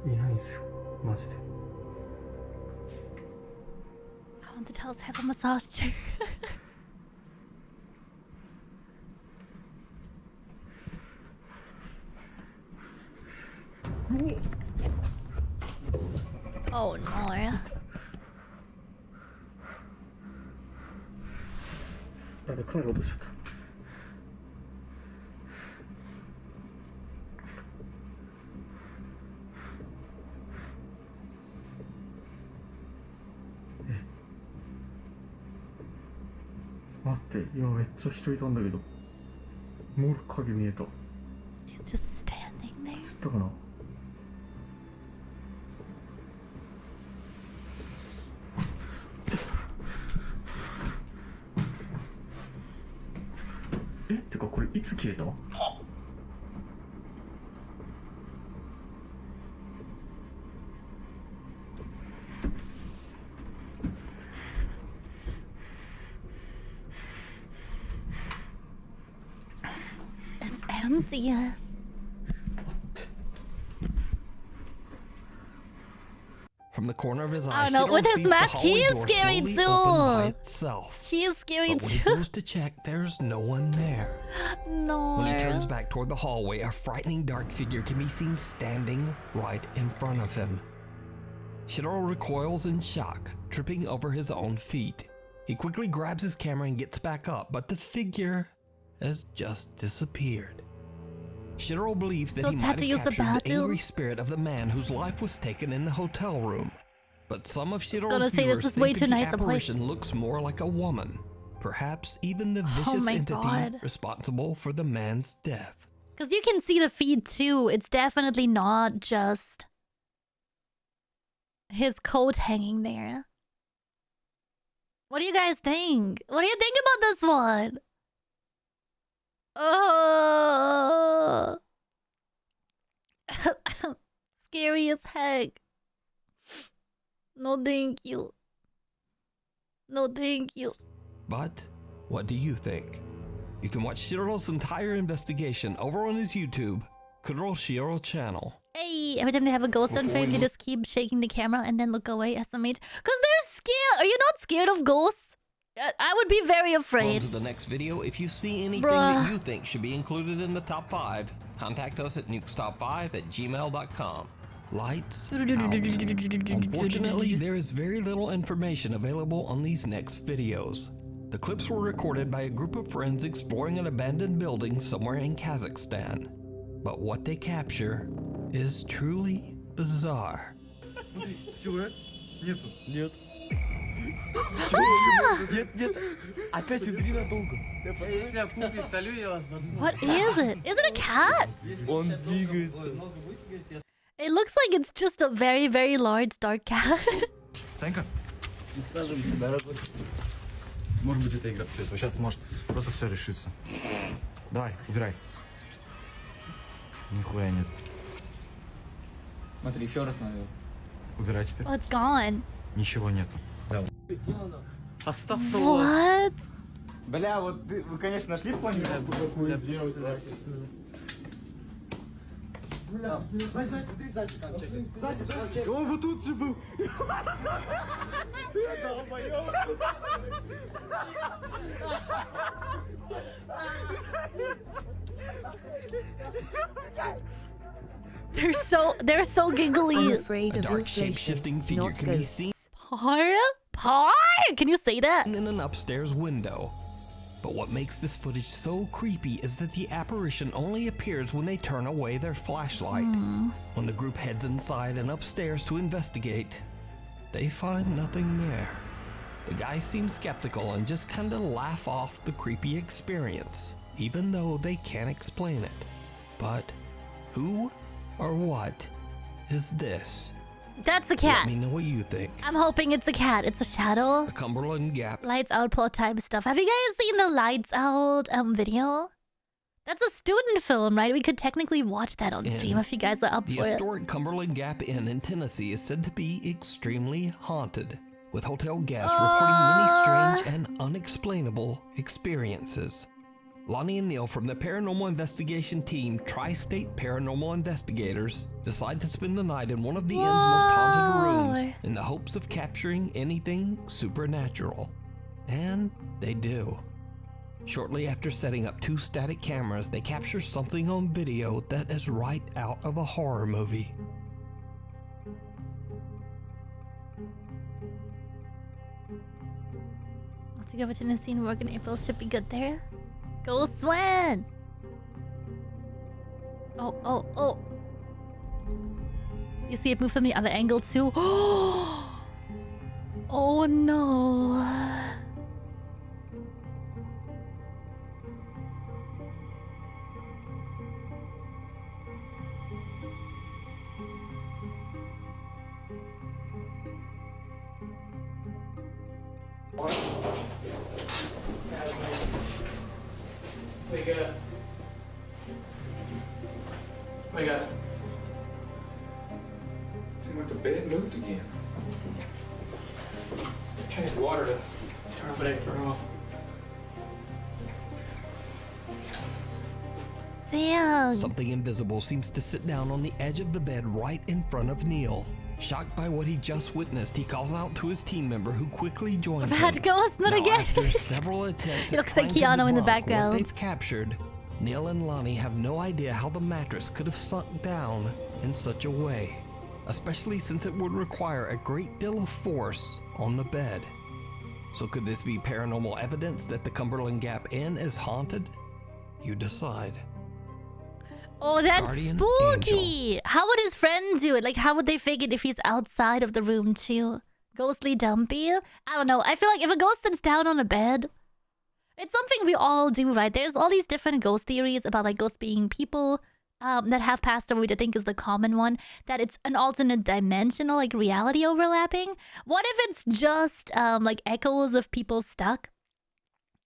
いないんすよ、マジで。 Haunted house have a massage chair. Oh no. やべ、帰ろうとしちゃった。 待って、今めっちゃ人いたんだけど。もう影見えた。 He's just standing there. 映ったかな。 え、てかこれいつ消えた？ It's empty. From the corner of his I eye, don't know, Shiro with his sees the mask, he hallway is door scary slowly too. open by itself. He is scary But when he too. goes to check, there's no one there. No. When he turns back toward the hallway, a frightening dark figure can be seen standing right in front of him. Shiro recoils in shock, tripping over his own feet. He quickly grabs his camera and gets back up, but the figure has just disappeared. Shiro believes that he might have captured the angry spirit of the man whose life was taken in the hotel room. But some of Shiro's viewers think that the apparition looks more like a woman. Perhaps even the vicious entity responsible for the man's death. Because you can see the feed too. It's definitely not just his coat hanging there. What do you guys think? What do you think about this one? Oh, scary as heck. No, thank you. No, thank you. But What do you think? You can watch Shiro's entire investigation over on his YouTube, Kuromiya channel. Hey, every time they have a ghost on frame, they just keep shaking the camera and then look away, SMH. Because they're scared. Are you not scared of ghosts? I would be very afraid. On to the next video. If you see anything that you think should be included in the top 5, contact us at nukestop5@gmail.com. Lights out. Unfortunately, there is very little information available on these next videos. The clips were recorded by a group of friends exploring an abandoned building somewhere in Kazakhstan. But what they capture is truly bizarre. What is it? Is it a cat? It looks like it's just a very, very large dark cat. Санька, присаживайся, дорогой. Может быть, это игра в цвет. Сейчас может просто все решится. Давай, убирай. Нихуя нет. Смотри, еще раз надо. Убирай теперь. Oh, it's gone. Ничего нету. What? Бля, вот вы, конечно, нашли фон. Он вот тут же был. They're so giggly. A dark shape-shifting figure can be seen Can you say that? in an upstairs window. But what makes this footage so creepy is that the apparition only appears when they turn away their flashlight. When the group heads inside and upstairs to investigate, they find nothing there. The guys seem skeptical and just kinda laugh off the creepy experience, even though they can't explain it. But who or what is this? That's a cat. Let me know what you think. I'm hoping it's a cat. It's a shadow. The Cumberland Gap. Lights out plot type stuff. Have you guys seen the Lights Out video? That's a student film, right? We could technically watch that on stream if you guys are up The for it. historic Cumberland Gap Inn in Tennessee is said to be extremely haunted, with hotel guests reporting many strange and unexplainable experiences. Lonnie and Neil from the paranormal investigation team Tri-State Paranormal Investigators decide to spend the night in one of the inn's most haunted rooms in the hopes of capturing anything supernatural. And they do. Shortly after setting up 2 static cameras, they capture something on video that is right out of a horror movie. Let's go over to Tennessee and work in April. Should be good there. Go Swan! Oh. You see it move from the other angle too? Oh no. Wake up. Seems like the bed moved again. Changed the water to turn off it turn off. Damn. Something invisible seems to sit down on the edge of the bed right in front of Neil. Shocked by what he just witnessed, he calls out to his team member who quickly joins him. Bad ghost, not Now, again. After several attempts He at looks like trying to Keanu in the debunk background. what they've captured, Neil and Lonnie have no idea how the mattress could have sunk down in such a way, especially since it would require a great deal of force on the bed. So could this be paranormal evidence that the Cumberland Gap Inn is haunted? You decide. Oh, that's Guardian spooky! How would his friend do it? Like, how would they fake it if he's outside of the room too? Ghostly dumpy? I don't know. I feel like if a ghost sits down on a bed, it's something we all do, right? There's all these different ghost theories about like ghosts being people that have passed away, which I think is the common one. That it's an alternate dimensional, like reality overlapping. What if it's just like echoes of people stuck?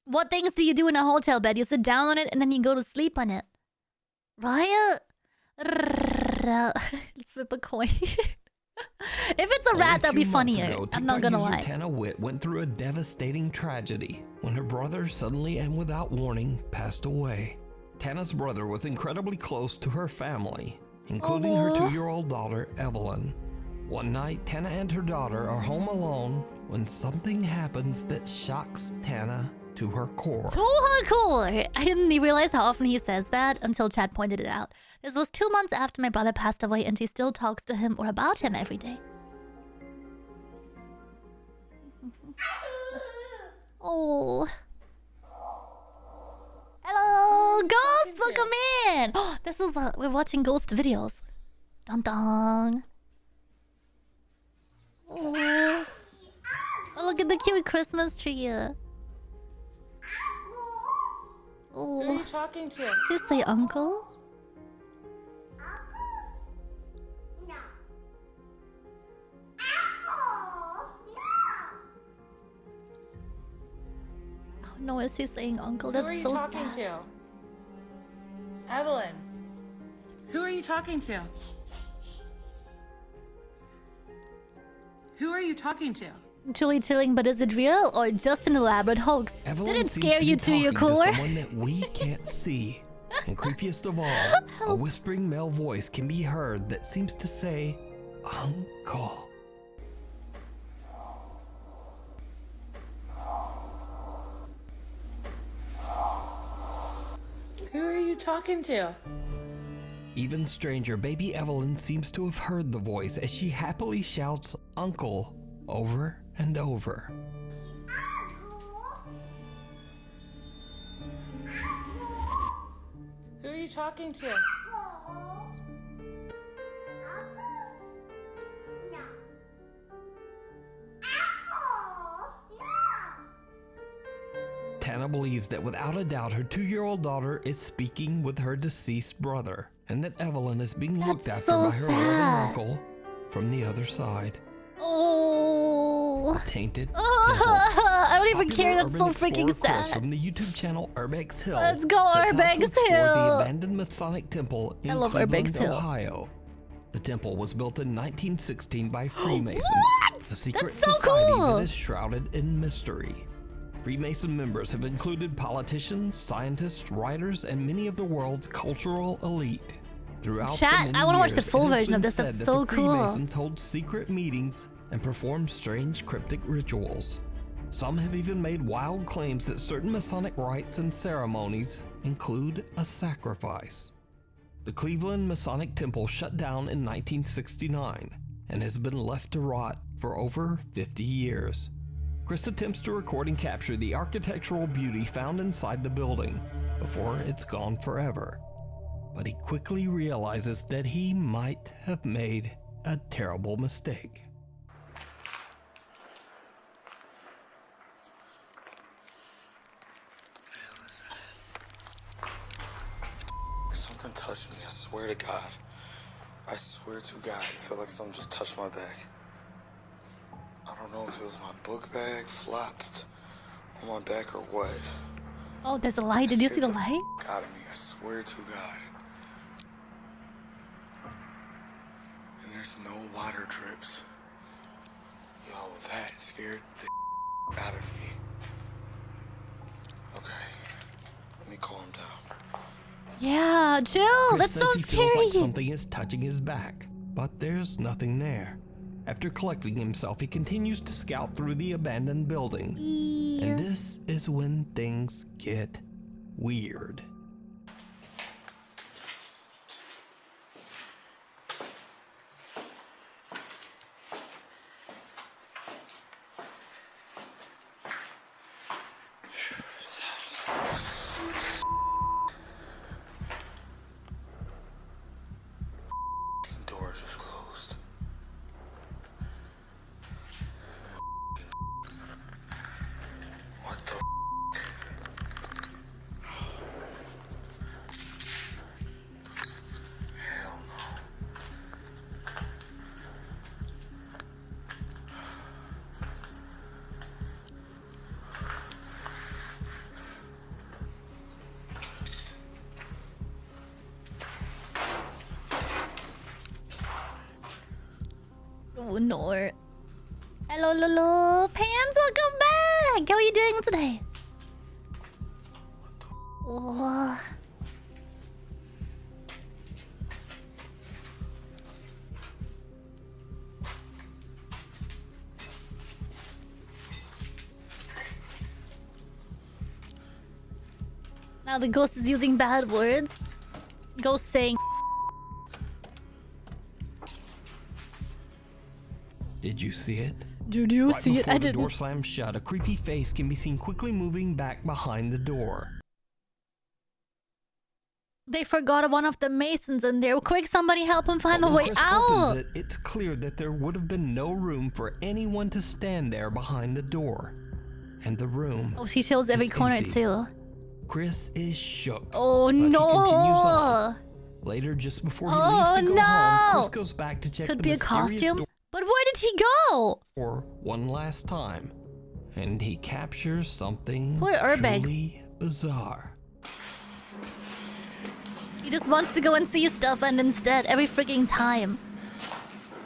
What things do you do in a hotel bed? You sit down on it and then you go to sleep on it. Right? Let's flip a coin. If it's a rat, that'd be funnier. Ago, I'm not gonna lie. Tana Witt went through a devastating tragedy when her brother suddenly and without warning passed away. Tana's brother was incredibly close to her family, including her 2-year-old daughter, Evelyn. One night, Tana and her daughter are home alone when something happens that shocks Tana to her core. To her core! I didn't realize how often he says that until Chad pointed it out. This was 2 months after my brother passed away, and she still talks to him or about him every day. Oh. Hello, Ghost! Welcome in! Oh, this is we're watching Ghost videos. Dun dun. Oh. Oh, look at the cute Christmas tree. Oh. Who are you talking to? Did you say uncle? Oh no, is she saying uncle? That's so sad. Who are you talking to? Evelyn. Who are you talking to? Who are you talking to? Truly chilling, but is it real or just an elaborate hoax? Evelyn Did it seems scare you to your talking core? to someone that we can't see. And creepiest of all, a whispering male voice can be heard that seems to say, "Uncle." Who are you talking to? Even stranger, baby Evelyn seems to have heard the voice as she happily shouts "Uncle" over and over. Who are you talking to? Tana believes that without a doubt her 2-year-old daughter is speaking with her deceased brother, and that Evelyn is being looked after so by her sad. loving uncle from the other side. Oh. Tainted. I don't even care. That's so Urban freaking explorer Chris sad. from the YouTube channel Urbex Hill. Let's go, sets out to Urbex explore Hill. the abandoned Masonic temple in I love Cleveland, Urbex Hill. Ohio. The temple was built in 1916 by Freemasons, What? a secret That's so society cool. that is shrouded in mystery. Freemason members have included politicians, scientists, writers, and many of the world's cultural elite. Throughout Chat, the many I wanna watch the years, full it has version of been this. said That's that so the cool. Freemasons hold secret meetings and perform strange cryptic rituals. Some have even made wild claims that certain Masonic rites and ceremonies include a sacrifice. The Cleveland Masonic Temple shut down in 1969 and has been left to rot for over 50 years. Chris attempts to record and capture the architectural beauty found inside the building before it's gone forever. But he quickly realizes that he might have made a terrible mistake. Something touched me, I swear to God. I swear to God, I feel like something just touched my back. I don't know if it was my book bag flopped on my back or what. Oh, there's a light. Did you see the light? Out of me, I swear to God. And there's no water drips. Yo, that scared the out of me. Okay, let me calm down. Yeah, chill. Chris That's so says he feels scary. like something is touching his back, but there's nothing there. After collecting himself, he continues to scout through the abandoned building. And this is when things get weird. Door just closed. What the Oh no. Hello, Lolo. Pans, welcome back. How are you doing today? Oh. Now the ghost is using bad words. Ghost saying. Did you see it? Did you right see it? Before I the didn't. door slams shut, a creepy face can be seen quickly moving back behind the door. They forgot one of the masons in there. Quick, somebody help him find the But when way Chris out. opens it, it's clear that there would have been no room for anyone to stand there behind the door. And the room. Oh, she shows every is corner empty. too. Chris is shook. Oh but no! He continues on. Later, just before he leaves to go home, Chris goes back to check Could the be a mysterious costume. But where did he go? door one last time, and he captures something Poor Urbex. truly bizarre. He just wants to go and see stuff, and instead, every freaking time,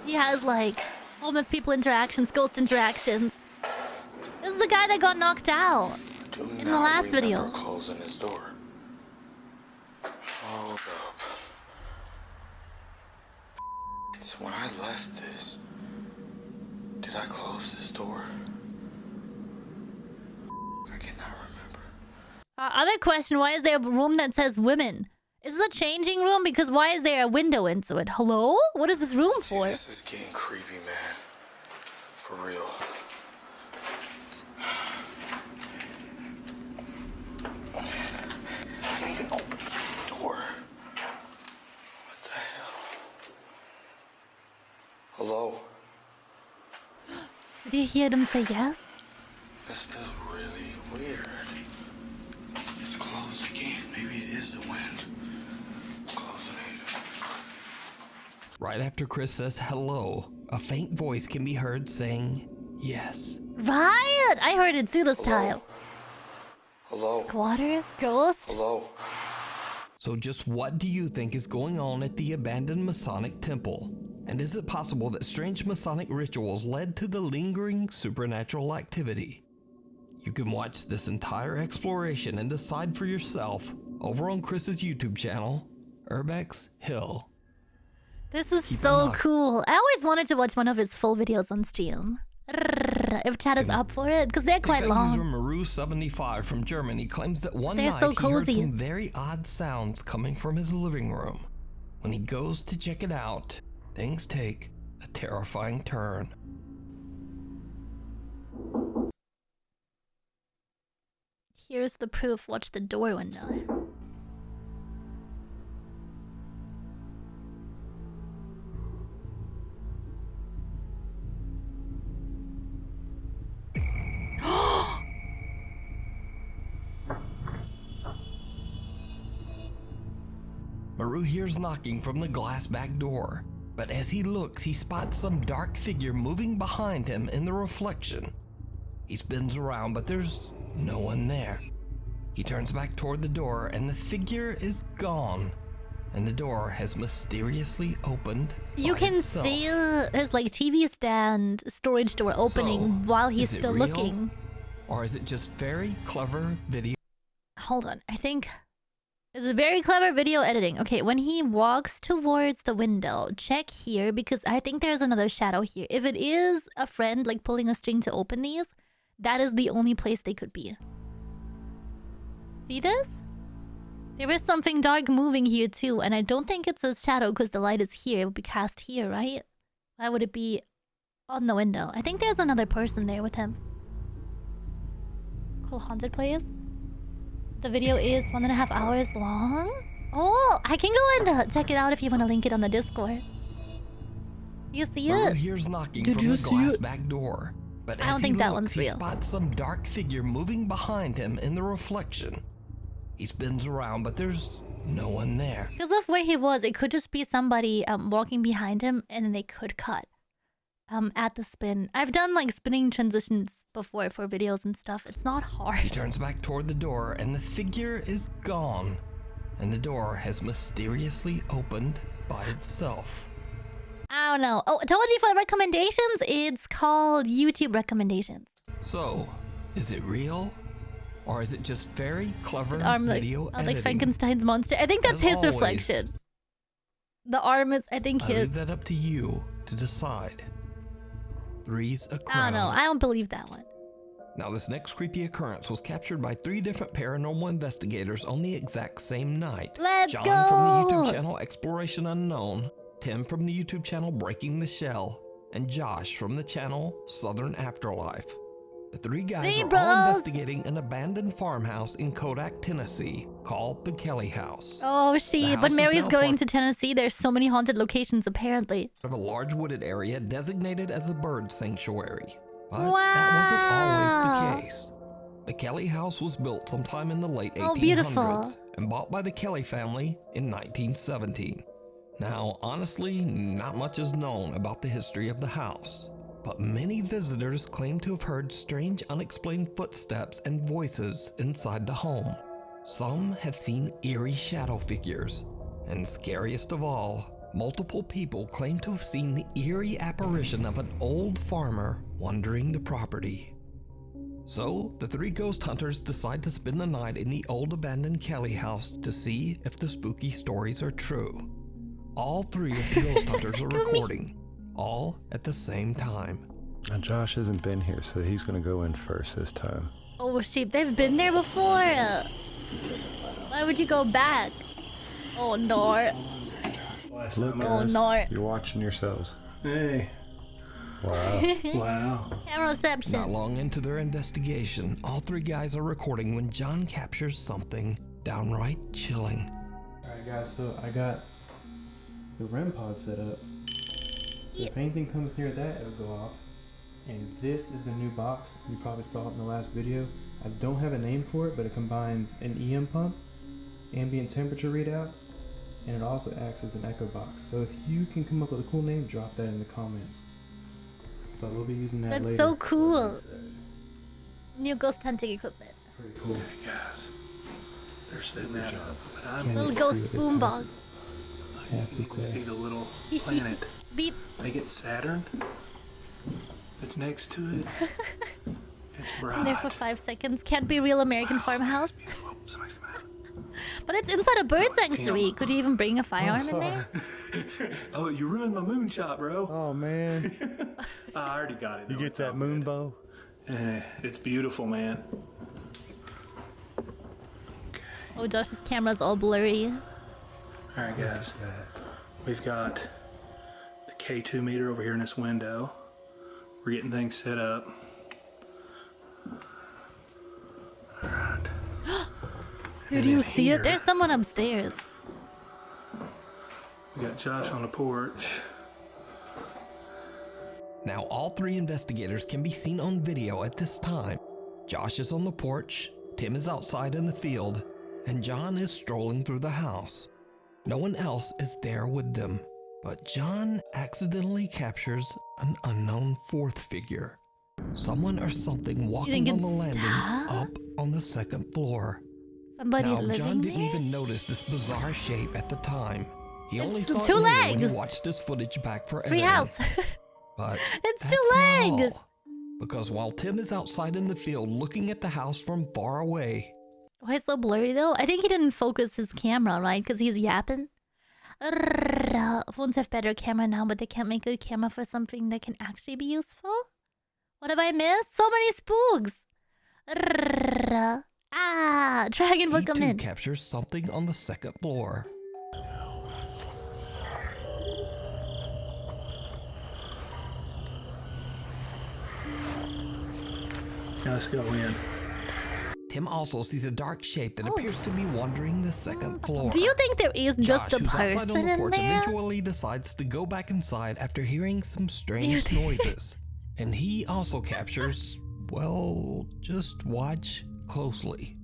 he has like homeless people interactions, ghost interactions. This is the guy that got knocked out in the last video. Closing his door. Hold up. It's when I left this. Did I close this door? I cannot remember. Other question, why is there a room that says women? Is this a changing room? Because why is there a window into it? Hello? What is this room for? This is getting creepy, man. For real. I can't even open the door. What the hell? Hello? Did you hear them say yes? This is really weird. It's closed again. Maybe it is the wind. Closing it. Right after Chris says hello, a faint voice can be heard saying yes. Right! I heard it too this time. Hello? Squatters? Ghosts? Hello? So just what do you think is going on at the abandoned Masonic temple? And is it possible that strange Masonic rituals led to the lingering supernatural activity? You can watch this entire exploration and decide for yourself over on Chris's YouTube channel, Urbex Hill. This is Keep so an eye- cool. I always wanted to watch one of his full videos on stream. If chat is up for it, because they're quite TikTok user long. Maru75 from Germany claims that one They're night so he heard cozy. some very odd sounds coming from his living room. When he goes to check it out, things take a terrifying turn. Here's the proof. Watch the door window. Maru hears knocking from the glass back door, but as he looks, he spots some dark figure moving behind him in the reflection. He spins around, but there's no one there. He turns back toward the door, and the figure is gone, and the door has mysteriously opened. You by can itself. see his like TV stand storage door opening So, while he's is it still real? looking. Or is it just very clever video? Hold on, I think it's a very clever video editing. Okay, when he walks towards the window, check here because I think there's another shadow here. If it is a friend like pulling a string to open these, that is the only place they could be. See this? There is something dark moving here too, and I don't think it's a shadow because the light is here. It would be cast here, right? Why would it be on the window? I think there's another person there with him. Cool haunted place. The video is 1.5 hours long. Oh, I can go and check it out if you want to link it on the Discord. You see Maru it? hears knocking Did from you the see glass it? back door. But I as don't he think that looks, one's he real. spots some dark figure moving behind him in the reflection. He spins around, but there's no one there. Because of where he was, it could just be somebody walking behind him, and then they could cut at the spin. I've done like spinning transitions before for videos and stuff. It's not hard. He turns back toward the door, and the figure is gone, and the door has mysteriously opened by itself. I don't know. Oh, I told you for the recommendations, it's called YouTube recommendations. So, is it real? Or is it just very clever Arm video editing? like Frankenstein's monster. I think that's his reflection. The arm is, I think, I his. leave that up to you to decide. Three's a crowd. I don't know. I don't believe that one. Now, this next creepy occurrence was captured by 3 different paranormal investigators on the exact same night. Let's John go! from the YouTube channel Exploration Unknown, Tim from the YouTube channel Breaking the Shell, and Josh from the channel Southern Afterlife. The 3 guys are all investigating an abandoned farmhouse in Kodak, Tennessee, called the Kelly House. Oh, shit. But Mary's going to Tennessee. There's so many haunted locations, apparently. Of a large wooded area designated as a bird sanctuary. But that wasn't always the case. The Kelly House was built sometime in the late 1800s and bought by the Kelly family in 1917. Now, honestly, not much is known about the history of the house. But many visitors claim to have heard strange unexplained footsteps and voices inside the home. Some have seen eerie shadow figures. And scariest of all, multiple people claim to have seen the eerie apparition of an old farmer wandering the property. So, the 3 ghost hunters decide to spend the night in the old abandoned Kelly house to see if the spooky stories are true. All 3 of the ghost hunters are recording. All at the same time. Now Josh hasn't been here, so he's gonna go in first this time. Oh, sheep. They've been there before. Why would you go back? Oh, no. Look, oh, guys, no. you're watching yourselves. Hey. Wow. Wow. Cameraception. Not long into their investigation, all 3 guys are recording when John captures something downright chilling. Alright guys, so I got the REM pod set up. So if anything comes near that, it'll go off. And this is the new box. You probably saw it in the last video. I don't have a name for it, but it combines an EM pump, ambient temperature readout, and it also acts as an echo box. So if you can come up with a cool name, drop that in the comments. But we'll be using that later. That's so cool. New ghost hunting equipment. Pretty cool. Hey guys, they're setting that up. But I'm little ghost boombox. Has to you can say. see the little planet. Beep. They get Saturn. It's next to it. It's bright. In there for 5 seconds. Can't be real American farmhouse. But it's inside a bird sanctuary. Could you even bring a firearm in there? Oh, you ruined my moonshot, bro. Oh man. I already got it. You get that moon bow? It's beautiful, man. Oh, Josh's camera's all blurry. Alright guys, we've got the K2 meter over here in this window. We're getting things set up. Alright. Did you see it? There's someone upstairs. We got Josh on the porch. Now, all 3 investigators can be seen on video at this time. Josh is on the porch, Tim is outside in the field, and John is strolling through the house. No one else is there with them, but John accidentally captures an unknown 4th figure. Someone or something walking on the landing up on the 2nd floor. Somebody now, living John didn't there? even notice this bizarre shape at the time. He only It's saw it 2 later when he legs. watched this footage back for Free editing. house. But It's that's 2 not legs. all. Because while Tim is outside in the field looking at the house from far away, Why it's so blurry though? I think he didn't focus his camera, right? Because he's yapping. Phones have better camera now, but they can't make a camera for something that can actually be useful. What have I missed? So many spooks. Dragon book he him too in. captures something on the 2nd floor. Now let's go in. Tim also sees a dark shape that appears to be wandering the 2nd floor. Do you think there is just Josh, a who's outside person on the in porch, there? eventually decides to go back inside after hearing some strange noises. And he also captures, well, just watch closely.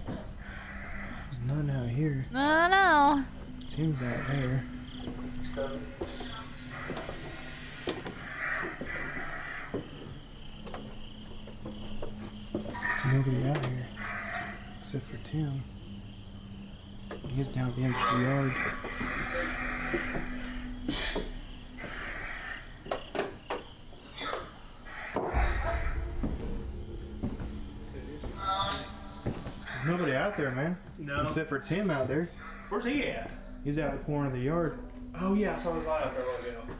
There's none out here. No. Tim's out there. There's nobody out here except for Tim. He's down at the edge of the yard. out there, man. No. Except for Tim out there. Where's he at? He's out the corner of the yard. Oh yeah, I saw his eye out there a while ago.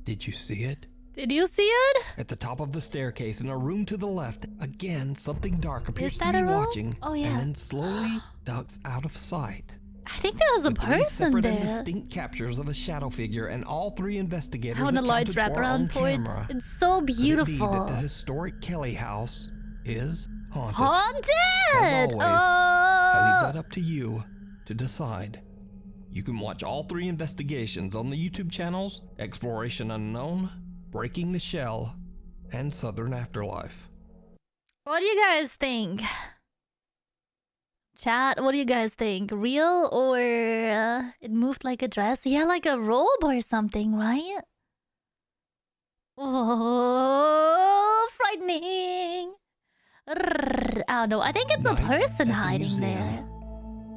Did you see it? Did you see it? At the top of the staircase in a room to the left, again, something dark appears to that be a room? watching, Oh, yeah. and then slowly ducks out of sight. I think there was a With three person separate and there. distinct captures of a shadow figure, and all three investigators How the lights accounted wrap for around on for it. camera. It's so Could it be beautiful. that the historic Kelly house is haunted? Haunted! As always, I leave Oh! that up to you to decide. You can watch all three investigations on the YouTube channels Exploration Unknown, Breaking the Shell, and Southern Afterlife. What do you guys think? Chat, what do you guys think? Real or it moved like a dress? Yeah, like a robe or something, right? Oh, frightening. I don't know. I think it's a Night person at the hiding museum. there.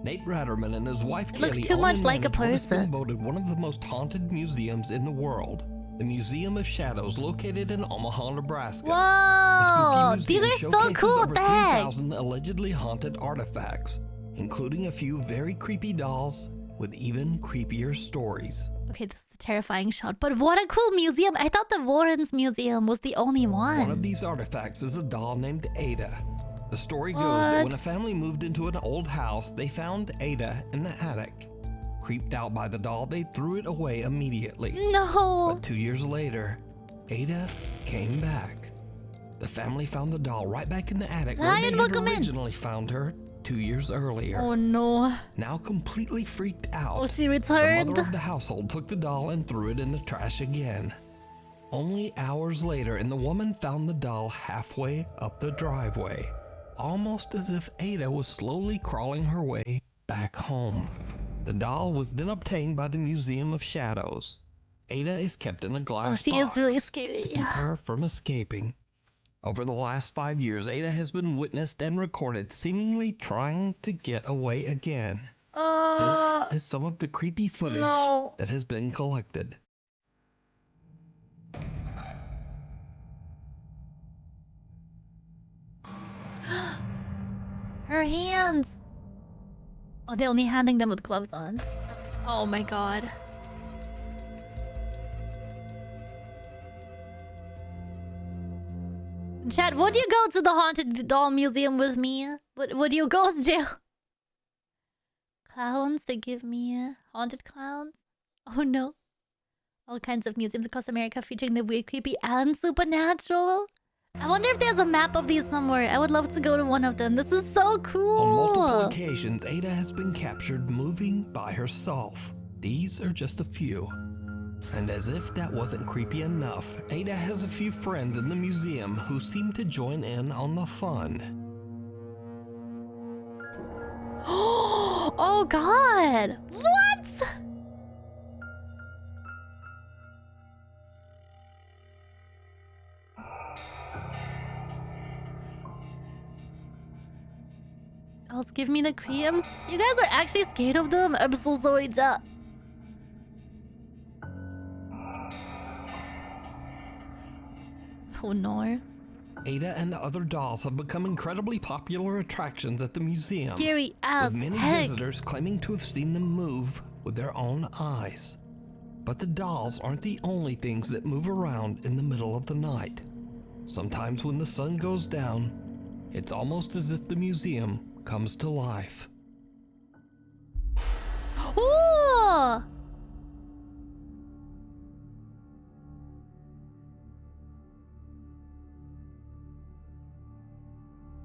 Nate Ratterman and his wife It looks Kelly too own much and like a manage what has been person. voted one of the most haunted museums in the world. The Museum of Shadows, located in Omaha, Nebraska. Whoa! The spooky These museum are so showcases cool. over What the heck? 3,000 allegedly haunted artifacts, including a few very creepy dolls with even creepier stories. Okay, this is a terrifying shot, but what a cool museum. I thought the Warrens Museum was the only one. One of these artifacts is a doll named Ada. The story goes that What? when a family moved into an old house, they found Ada in the attic. Creeped out by the doll, they threw it away immediately. No. But 2 years later, Ada came back. The family found the doll right back in the attic where Ryan, they had welcome in. originally found her 2 years earlier. Oh no. Now completely freaked out, Oh, she the returned. mother of the household took the doll and threw it in the trash again. Only hours later, and the woman found the doll halfway up the driveway, almost as if Ada was slowly crawling her way back home. The doll was then obtained by the Museum of Shadows. Ada is kept in a glass She box is really to scary. keep her from escaping. Over the last 5 years, Ada has been witnessed and recorded seemingly trying to get away again. This is some of the creepy footage no. that has been collected. Her hands. Oh, they're only handing them with gloves on. Oh my god. Chad, would you go to the haunted doll museum with me? Would you go, Jill? Clowns, they give me haunted clowns. Oh no. All kinds of museums across America featuring the weird, creepy, and supernatural. I wonder if there's a map of these somewhere. I would love to go to one of them. This is so cool. On multiple occasions, Ada has been captured moving by herself. These are just a few. And as if that wasn't creepy enough, Ada has a few friends in the museum who seem to join in on the fun. Oh god! What? Else give me the creams. You guys are actually scared of them? I'm so sorry, chat. Oh no. Ada and the other dolls have become incredibly popular attractions at the museum. Scary as with many heck. visitors claiming to have seen them move with their own eyes. But the dolls aren't the only things that move around in the middle of the night. Sometimes when the sun goes down, it's almost as if the museum comes to life. Ooh!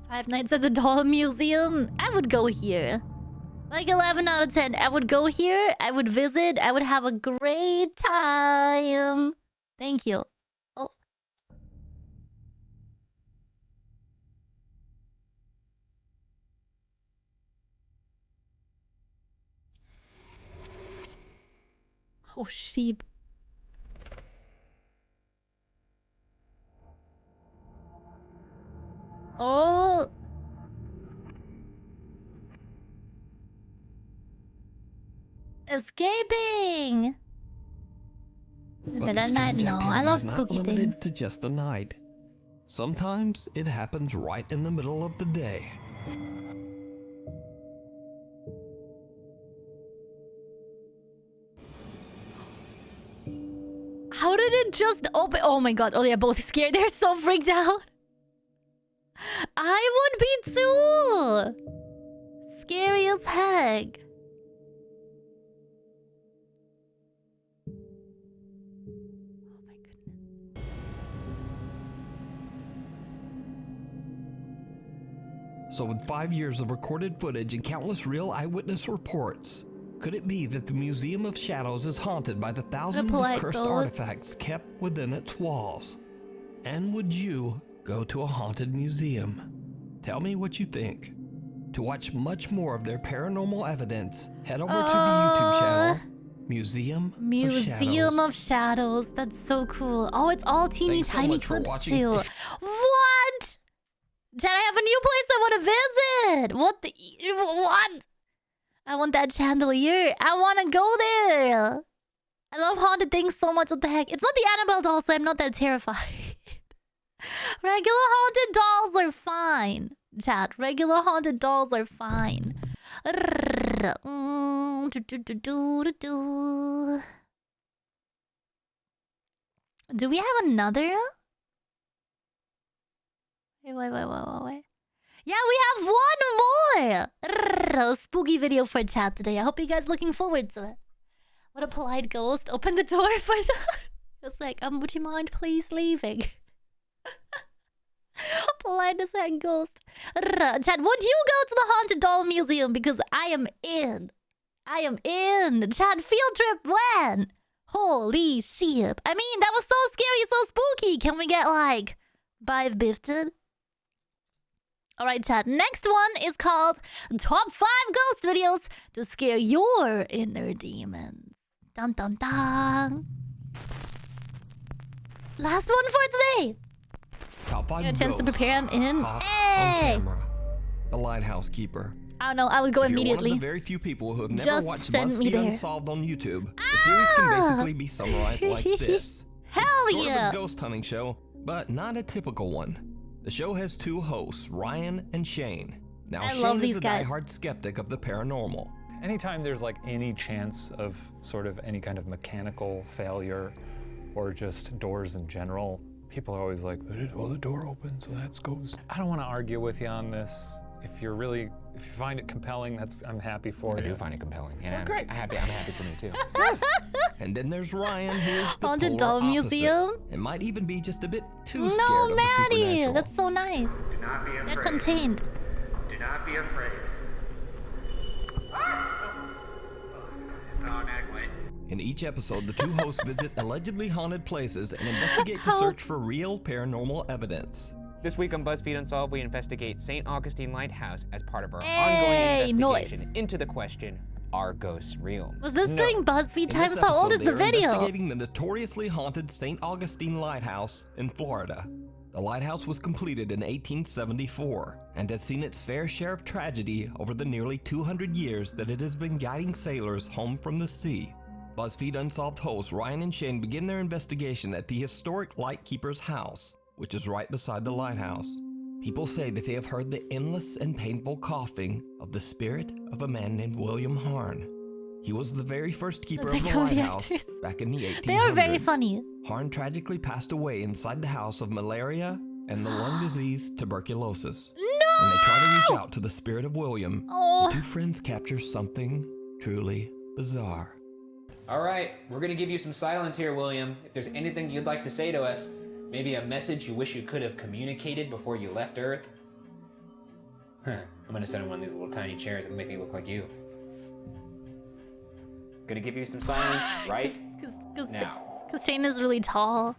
Five Nights at the Doll Museum. I would go here. Like 11 out of 10. I would go here. I would visit. I would have a great time. Thank you. Oh. Oh, sheep. Oh. Escaping. But But the at night, strange no. I activity love is not spooky limited things. to just the night. Sometimes it happens right in the middle of the day. did it just open? Oh my god. Oh, they're both scared. They're so freaked out. I would be too. Scary as heck. So with 5 years of recorded footage and countless real eyewitness reports, could it be that the Museum of Shadows is haunted by the thousands of cursed artifacts kept within its walls? And would you go to a haunted museum? Tell me what you think. To watch much more of their paranormal evidence, head over to the YouTube channel, Museum of Shadows. That's so cool. Oh, it's all teeny tiny clips too. What? Chat, I have a new place I want to visit. What? I want that chandelier. I want to go there. I love haunted things so much. What the heck? It's not the Annabelle doll, so I'm not that terrified. Regular haunted dolls are fine. Chat, regular haunted dolls are fine. Do we have another? Wait. Yeah, we have one more! Spooky video for chat today. I hope you guys looking forward to it. What a polite ghost. Open the door for the... It's like, would you mind please leaving? Polite as heck ghost. Chat, would you go to the Haunted Doll Museum? Because I am in. Chat, field trip when? Holy shit. I mean, that was so scary, so spooky. Can we get like 5 gifted? Alright, chat. Next one is called Top 5 Ghost Videos to Scare Your Inner Demons. Dun dun dun. Last one for today. Top 5 Get a chance to prepare them in. On Hey! camera. The Lighthouse Keeper. I don't know. I would go If immediately. You're one of the very few people who have never Just watched send me BuzzFeed there. Unsolved on YouTube. The series can basically be summarized like this. Hell it's sort yeah! of a ghost hunting show, but not a typical one. The show has 2 hosts, Ryan and Shane. Now, I Shane love is these a guys. diehard skeptic of the paranormal. Anytime there's like any chance of sort of any kind of mechanical failure or just doors in general, people are always like, well, the door opens, so that's ghost. I don't want to argue with you on this. If you find it compelling, I'm happy for you. I do find it compelling. And Great. I'm happy for me too. And then there's Ryan, who is the Haunted polar Doll opposite. Museum? It might even be just a bit too No, scared of the Maddie! supernatural. That's so nice. Do not be afraid. They're contained. Do not be afraid. It's automatic light. In each episode, the 2 hosts visit allegedly haunted places and investigate to search for real paranormal evidence. This week on BuzzFeed Unsolved, we investigate St. Augustine Lighthouse as part of our Hey, ongoing investigation into the question, are ghosts real? Was this during BuzzFeed In times? this How old episode, is the they are video? investigating the notoriously haunted St. Augustine Lighthouse in Florida. The lighthouse was completed in 1874 and has seen its fair share of tragedy over the nearly 200 years that it has been guiding sailors home from the sea. BuzzFeed Unsolved hosts Ryan and Shane begin their investigation at the historic Lightkeeper's house, which is right beside the lighthouse. People say that they have heard the endless and painful coughing of the spirit of a man named William Harn. He was the very first keeper of the lighthouse back in the 1800s. They are very funny. Harn tragically passed away inside the house of malaria and the lung disease tuberculosis. No! When they try to reach out to the spirit of William, Oh. the 2 friends capture something truly bizarre. All right, we're gonna give you some silence here, William. If there's anything you'd like to say to us, maybe a message you wish you could have communicated before you left Earth. I'm gonna sit in one of these little tiny chairs and make me look like you. Gonna give you some silence right now. Because Shane is really tall.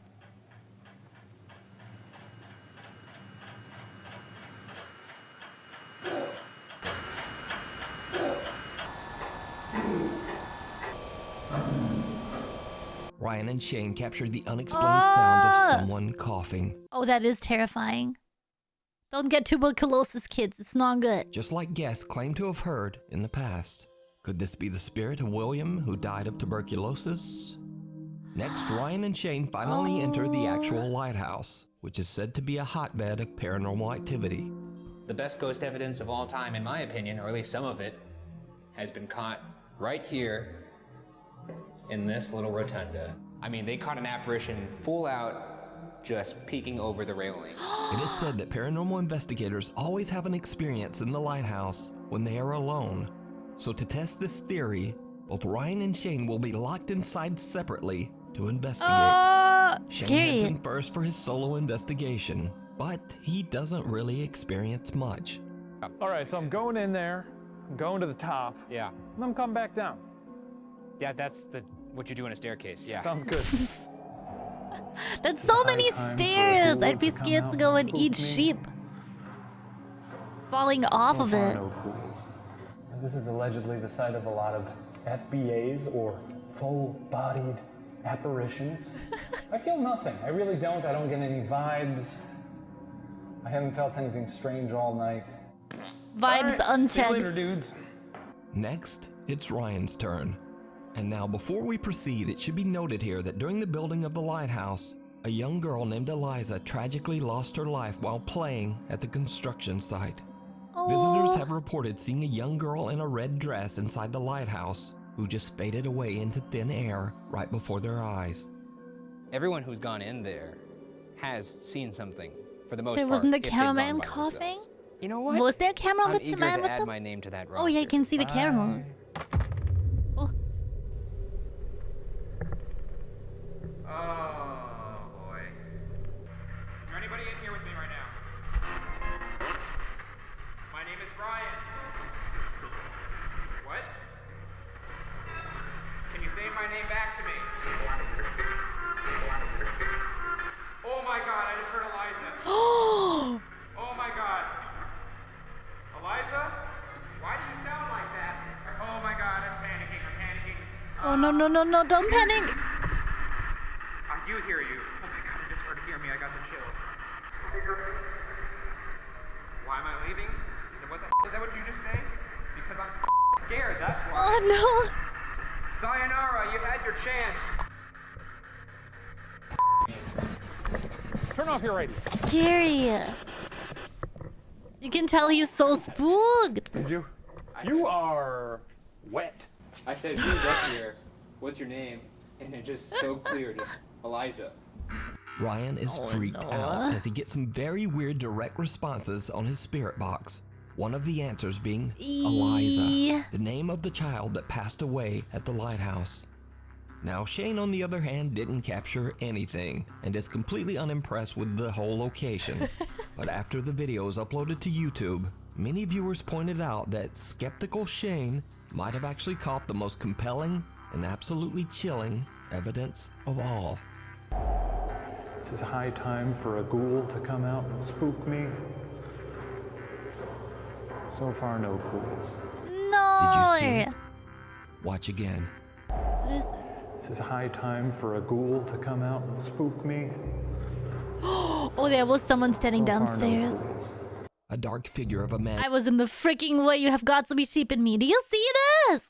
Ryan and Shane captured the unexplained sound of someone coughing. Oh, that is terrifying. Don't get tuberculosis, kids. It's not good. Just like guests claim to have heard in the past. Could this be the spirit of William who died of tuberculosis? Next, Ryan and Shane finally enter the actual lighthouse, which is said to be a hotbed of paranormal activity. The best ghost evidence of all time, in my opinion, or at least some of it, has been caught right here in this little rotunda. I mean, they caught an apparition full out, just peeking over the railing. It is said that paranormal investigators always have an experience in the lighthouse when they are alone. So to test this theory, both Ryan and Shane will be locked inside separately to investigate. Shane heads in first for his solo investigation, but he doesn't really experience much. All right, so I'm going in there, I'm going to the top. Yeah. And I'm coming back down. Yeah, that's what you do in a staircase, yeah. Sounds good. That's so many stairs. I'd be scared to go and eat sheep. Falling off of it. This is allegedly the site of a lot of FBAs, or full-bodied apparitions. I feel nothing. I really don't. I don't get any vibes. I haven't felt anything strange all night. Vibes unchecked. See you later, dudes. Next, it's Ryan's turn. And now, before we proceed, it should be noted here that during the building of the lighthouse, a young girl named Eliza tragically lost her life while playing at the construction site. Visitors have reported seeing a young girl in a red dress inside the lighthouse who just faded away into thin air right before their eyes. Everyone who's gone in there has seen something, for the most part. Wasn't the if they've gone cameraman by coughing? themselves. You know what? Was there a camera I'm with the eager man to with add them? my name to that roster. Oh yeah, I can see the camera. Oh boy. Is there anybody in here with me right now? My name is Ryan. What? Can you say my name back to me? Oh my god, I just heard Eliza. Oh my god. Eliza? Why do you sound like that? Oh my god, I'm panicking, I'm panicking. Oh no, don't panic. I do hear you. Oh my god, I just heard hear me, I got the chills. Why am I leaving? Is that what you just say? Because I'm scared, that's why. Oh no. Sayonara, you had your chance. Turn off your radio. Scary. You can tell he's so spooked. Did you? You are wet. I said, who's up here? What's your name? And it's just so clear, just Eliza. Ryan is freaked out as he gets some very weird direct responses on his spirit box. One of the answers being Eliza, the name of the child that passed away at the lighthouse. Now, Shane, on the other hand, didn't capture anything and is completely unimpressed with the whole location. But after the video was uploaded to YouTube, many viewers pointed out that skeptical Shane might have actually caught the most compelling and absolutely chilling evidence of all. This is high time for a ghoul to come out and spook me. So far, no ghouls. No. Did you see it? Watch again. What is it? This is high time for a ghoul to come out and spook me. Oh, there was someone standing downstairs. A dark figure of a man I was in the freaking way. You have got to be sheep in me. Do you see this?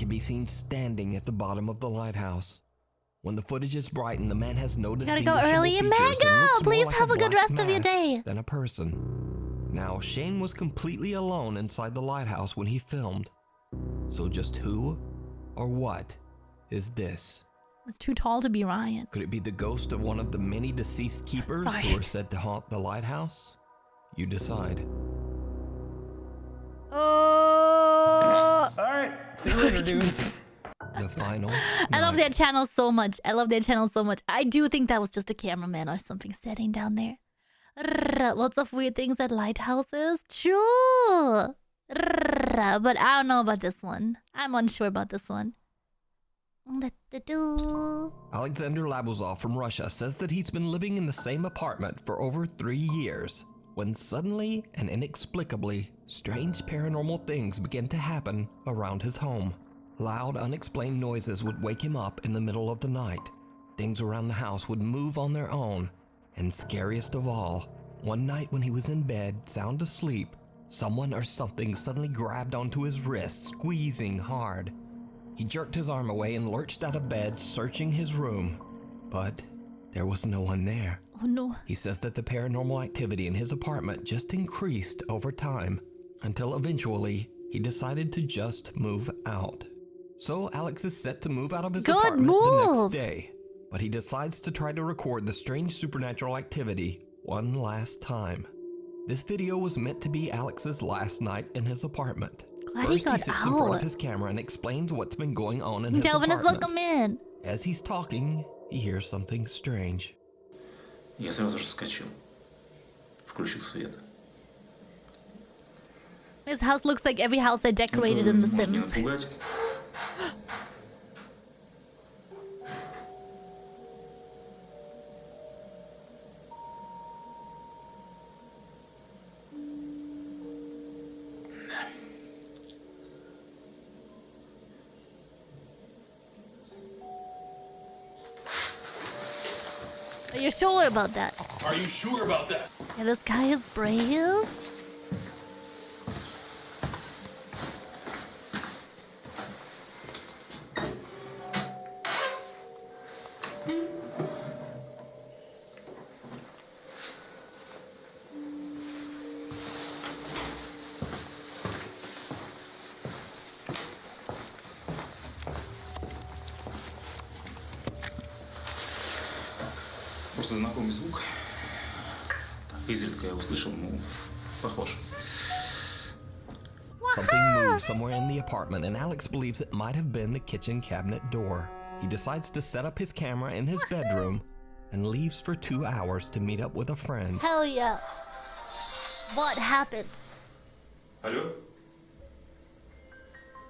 can be seen standing at the bottom of the lighthouse. When the footage is brightened, the man has no distinguishable Gotta go early. features and Mango, looks more please like have a good black rest of your mass day. than a person. Now, Shane was completely alone inside the lighthouse when he filmed. So just who or what is this? It's too tall to be Ryan. Could it be the ghost of one of the many deceased keepers who are said to haunt the lighthouse? You decide. Oh! Alright, see you later, dudes. The final. I love their channel so much. I love their channel so much. I do think that was just a cameraman or something sitting down there. Lots of weird things at lighthouses. True. But I don't know about this one. I'm unsure about this one. Alexander Labuzov from Russia says that he's been living in the same apartment for over 3 years, when suddenly and inexplicably, strange paranormal things began to happen around his home. Loud, unexplained noises would wake him up in the middle of the night. Things around the house would move on their own. And scariest of all, one night when he was in bed, sound asleep, someone or something suddenly grabbed onto his wrist, squeezing hard. He jerked his arm away and lurched out of bed, searching his room. But there was no one there. Oh no. He says that the paranormal activity in his apartment just increased over time, until eventually he decided to just move out. So Alex is set to move out of his apartment the next day. but he decides to try to record the strange supernatural activity one last time. This video was meant to be Alex's last night in his apartment. Glad First, he got sits in front out. of his camera and explains what's been going on in his Delvin is apartment. welcome in. As he's talking, he hears something strange. Я сразу же вскочил, включил свет. His house looks like every house they decorated in The Может не Sims. напугать. Are you sure about that? Are you sure about that? Yeah, this guy is brave. Просто знакомый звук. Изредка я услышал, ну, похож. Something moves somewhere in the apartment, and Alex believes it might have been the kitchen cabinet door. He decides to set up his camera in his bedroom and leaves for 2 hours to meet up with a friend. Hell yeah. What happened? Алло?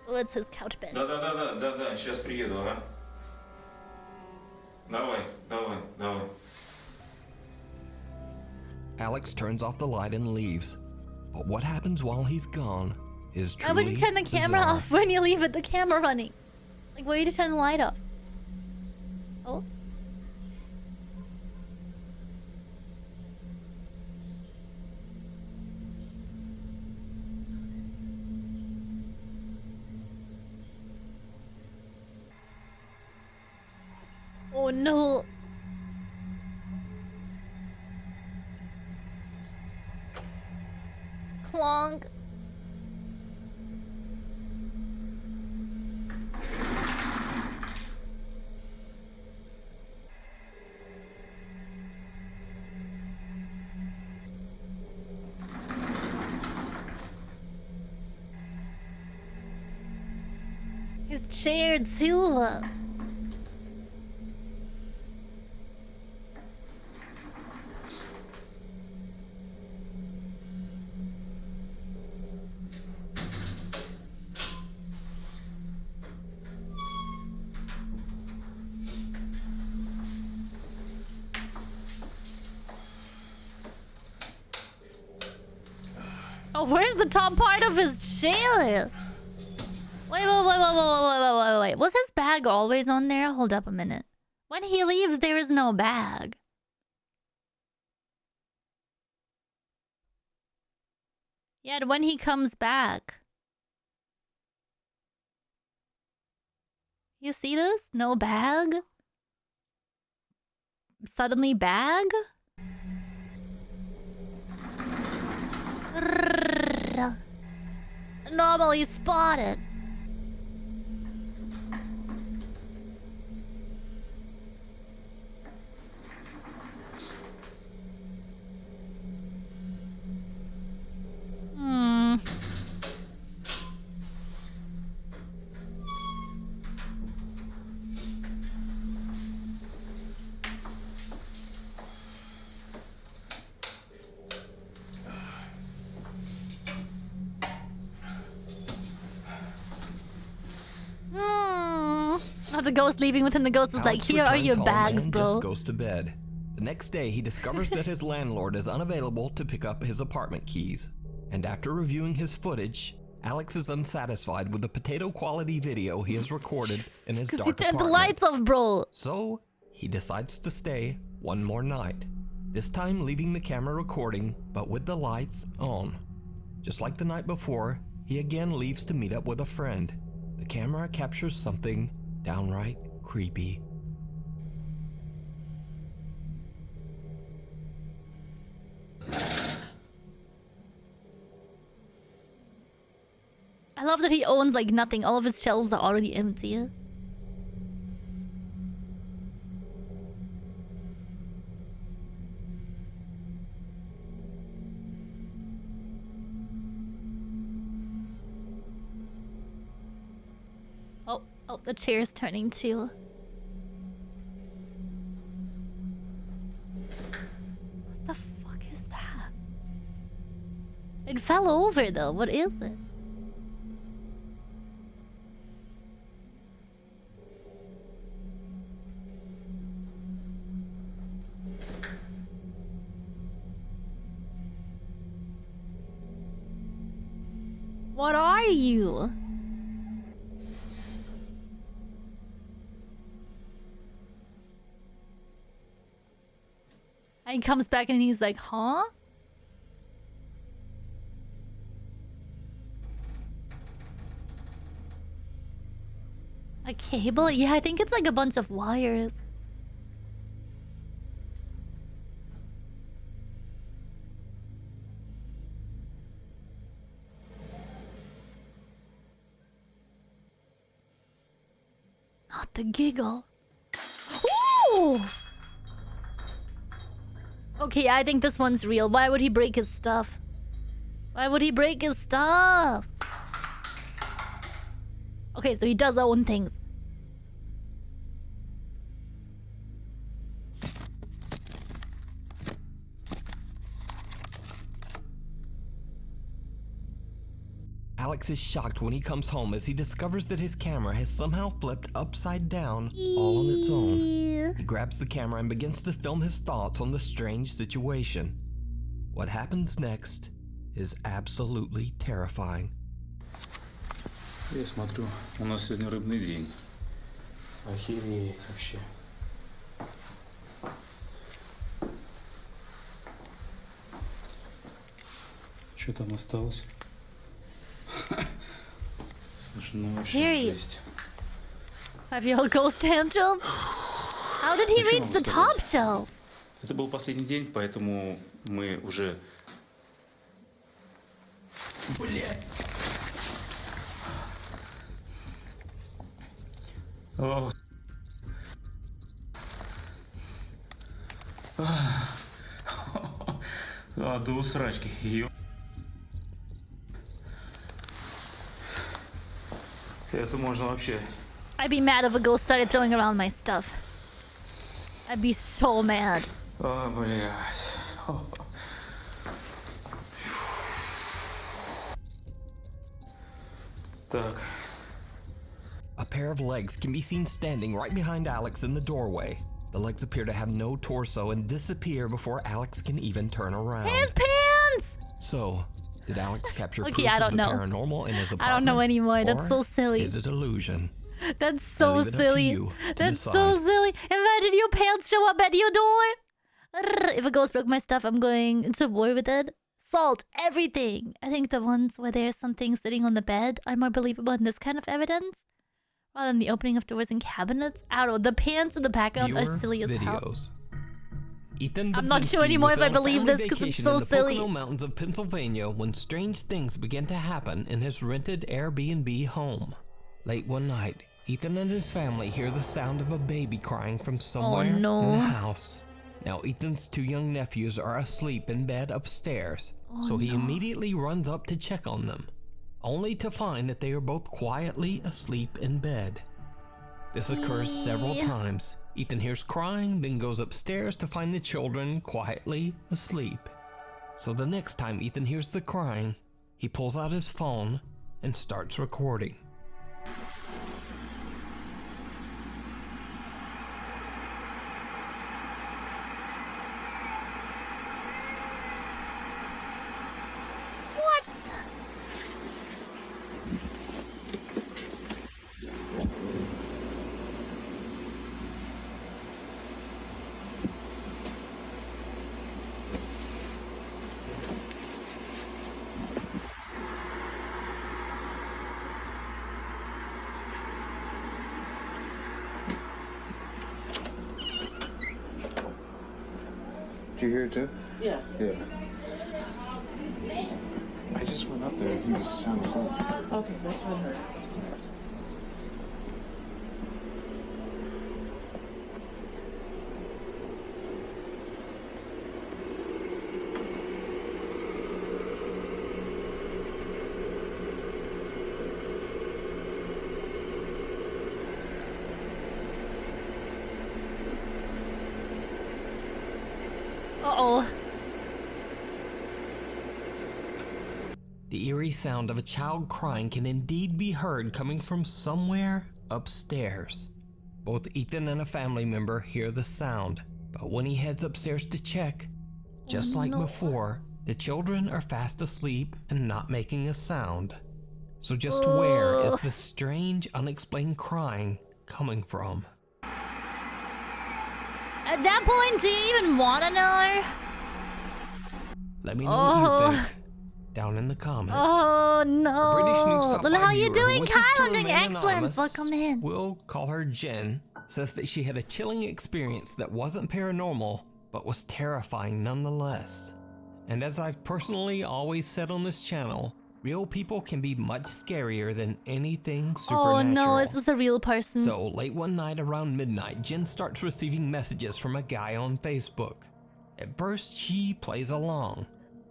Oh, it's his couch bed. Да, сейчас приеду, ага. Давай. Alex turns off the light and leaves. But what happens while he's gone is Why would truly you turn the camera bizarre. off when you leave it, the camera running? Like, why would you turn the light off? Oh? Oh no. Clonk. His chair too. Oh, where's the top part of his chair? Wait. Was his bag always on there? Hold up a minute. When he leaves, there is no bag. Yet when he comes back. You see this? No bag? Suddenly bag? Anomaly spotted. The ghost leaving with him, the ghost was Alex like, here are your returns home bags, and bro. just goes to bed. The next day, he discovers that his landlord is unavailable to pick up his apartment keys. And after reviewing his footage, Alex is unsatisfied with the potato quality video he has recorded in his dark He turned apartment. the lights off, bro. So, he decides to stay one more night. This time leaving the camera recording, but with the lights on. Just like the night before, he again leaves to meet up with a friend. The camera captures something downright creepy. I love that he owns like nothing. All of his shelves are already empty. Oh, the chair's turning too. What the fuck is that? It fell over though. What is it? What are you? And he comes back and he's like, huh? A cable? Yeah, I think it's like a bunch of wires. Not the giggle. Ooh! Okay, I think this one's real. Why would he break his stuff? Why would he break his stuff? Okay, so he does own things. Alex is shocked when he comes home as he discovers that his camera has somehow flipped upside down all on its own. He grabs the camera and begins to film his thoughts on the strange situation. What happens next is absolutely terrifying. Я смотрю, у нас сегодня рыбный день. Охереть вообще. Что там осталось? Слушай, ну вообще Scary. жесть. 5-year-old ghost tantrum? How did he reach the top shelf? Это был последний день, поэтому мы уже... Блядь. О. А, до усрачки. Ё... Это можно вообще... I'd be mad if a ghost started throwing around my stuff. I'd be so mad. А, блядь. Так. A pair of legs can be seen standing right behind Alex in the doorway. The legs appear to have no torso and disappear before Alex can even turn around. His pants! So, did Alex capture Okay, proof I of don't the know. paranormal in his apartment? I don't know anymore. That's Or so silly. Is it illusion? That's I so leave it up to silly. you to That's decide. so silly. Imagine your pants show up at your door. If a ghost broke my stuff, I'm going to war with it. Salt everything. I think the ones where there's something sitting on the bed are more believable in this kind of evidence rather than the opening of doors and cabinets. I don't know. The pants in the background are silly as hell. Videos. Ethan I'm not Budzinski sure anymore was if I on a believe family this 'cause it's vacation so in the silly. Pocono Mountains of Pennsylvania when strange things began to happen in his rented Airbnb home. Late one night, Ethan and his family hear the sound of a baby crying from somewhere in the house. Now, Ethan's two young nephews are asleep in bed upstairs, so he immediately runs up to check on them, only to find that they are both quietly asleep in bed. This occurs several times. Ethan hears crying, then goes upstairs to find the children quietly asleep. So the next time Ethan hears the crying, he pulls out his phone and starts recording. What? Did you hear it too? Yeah. Yeah. I just went up there and he was sound asleep. Okay, that's what I heard. Uh-oh. The eerie sound of a child crying can indeed be heard coming from somewhere upstairs. Both Ethan and a family member hear the sound, but when he heads upstairs to check, just like before, the children are fast asleep and not making a sound. So just where is the strange, unexplained crying coming from? At that point, do you even want to know? Let me know what you think down in the comments. Oh no! British Nuke Look how you doing, Kyle? I'm doing remain excellent. anonymous, Welcome in. We'll call her Jen. Says that she had a chilling experience that wasn't paranormal, but was terrifying nonetheless. And as I've personally always said on this channel, real people can be much scarier than anything supernatural. Oh no, this is a real person. So late one night around midnight, Jen starts receiving messages from a guy on Facebook. At first, she plays along,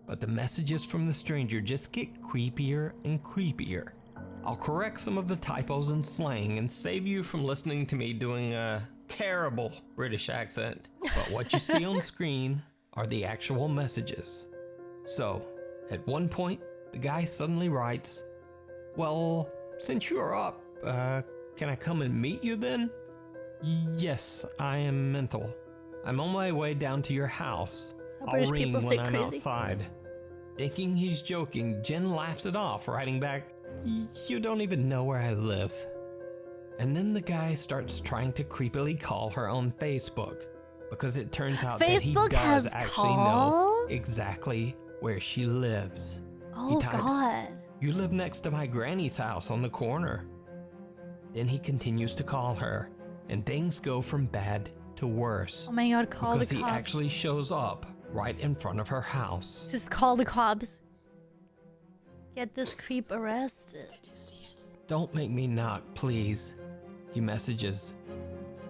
but the messages from the stranger just get creepier and creepier. I'll correct some of the typos and slang and save you from listening to me doing a terrible British accent. But what you see on screen are the actual messages. So, at one point, the guy suddenly writes, "Well, since you're up, can I come and meet you then?" "Yes, I am mental. I'm on my way down to your house. I'll ring when I'm outside." Thinking he's joking, Jen laughs it off, writing back, "You don't even know where I live." And then the guy starts trying to creepily call her on Facebook, because it turns out that he does actually know exactly where she lives. Oh, He types, God. "You live next to my granny's house on the corner." Then he continues to call her, and things go from bad to worse. Oh my God, call the because cops. he actually shows up right in front of her house. Just call the cops. Get this creep arrested. "Don't make me knock, please," he messages.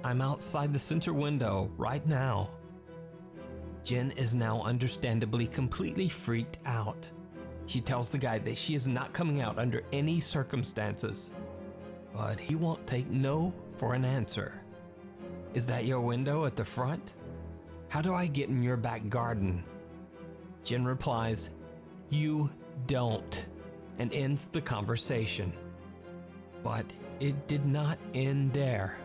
"I'm outside the center window right now." Jen is now understandably completely freaked out. She tells the guy that she is not coming out under any circumstances, but he won't take no for an answer. "Is that your window at the front? How do I get in your back garden?" Jen replies, "You don't," and ends the conversation. But it did not end there.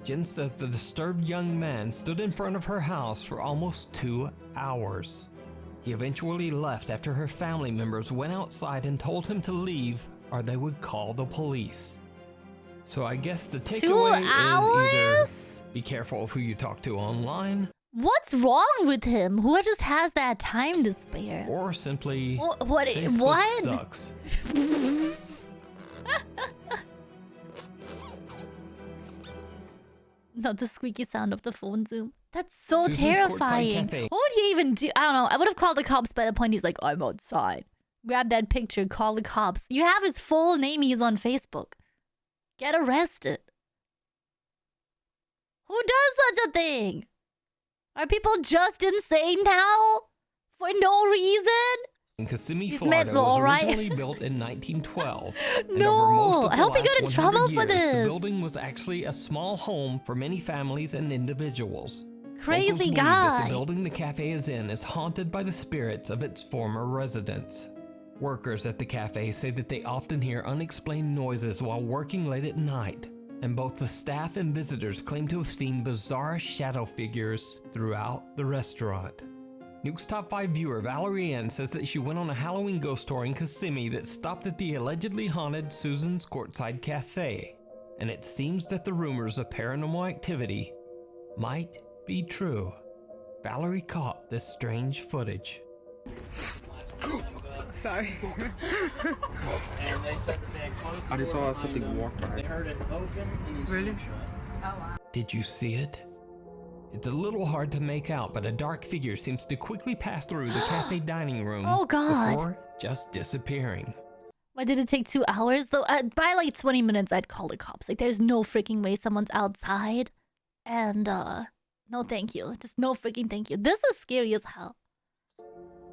Jen says the disturbed young man stood in front of her house for almost 2 hours. He eventually left after her family members went outside and told him to leave or they would call the police. So I guess the takeaway is either be careful of who you talk to online. What's wrong with him? Who just has that time to spare? Or simply, what? Facebook sucks. Not the squeaky sound of the phone zoom. That's so Susan's terrifying. Courtside Cafe. What would you even do? I don't know. I would have called the cops by the point he's like, "I'm outside." Grab that picture, call the cops. You have his full name, he's on Facebook. Get arrested. Who does such a thing? Are people just insane now? For no reason? In Kissimmee, He's Florida, mental, was right? originally built in 1912. And No, over most of I the hope he last got in 100 trouble for years, this. The building was actually a small home for many families and individuals. Crazy Locals believe guy. that the building the cafe is in is haunted by the spirits of its former residents. Workers at the cafe say that they often hear unexplained noises while working late at night, and both the staff and visitors claim to have seen bizarre shadow figures throughout the restaurant. Nuke's top 5 viewer Valerie Ann says that she went on a Halloween ghost tour in Kissimmee that stopped at the allegedly haunted Susan's Courtside Cafe, and it seems that the rumors of paranormal activity might be true. Valerie caught this strange footage. Sorry. And they said that they had closed the I just door saw behind something them. walk by. They heard it open and then Really? shut. Oh wow. Did you see it? It's a little hard to make out, but a dark figure seems to quickly pass through the cafe dining room Oh, God. before just disappearing. Why did it take 2 hours? Though by like 20 minutes, I'd call the cops. Like, there's no freaking way someone's outside. And, no thank you. Just no freaking thank you. This is scary as hell.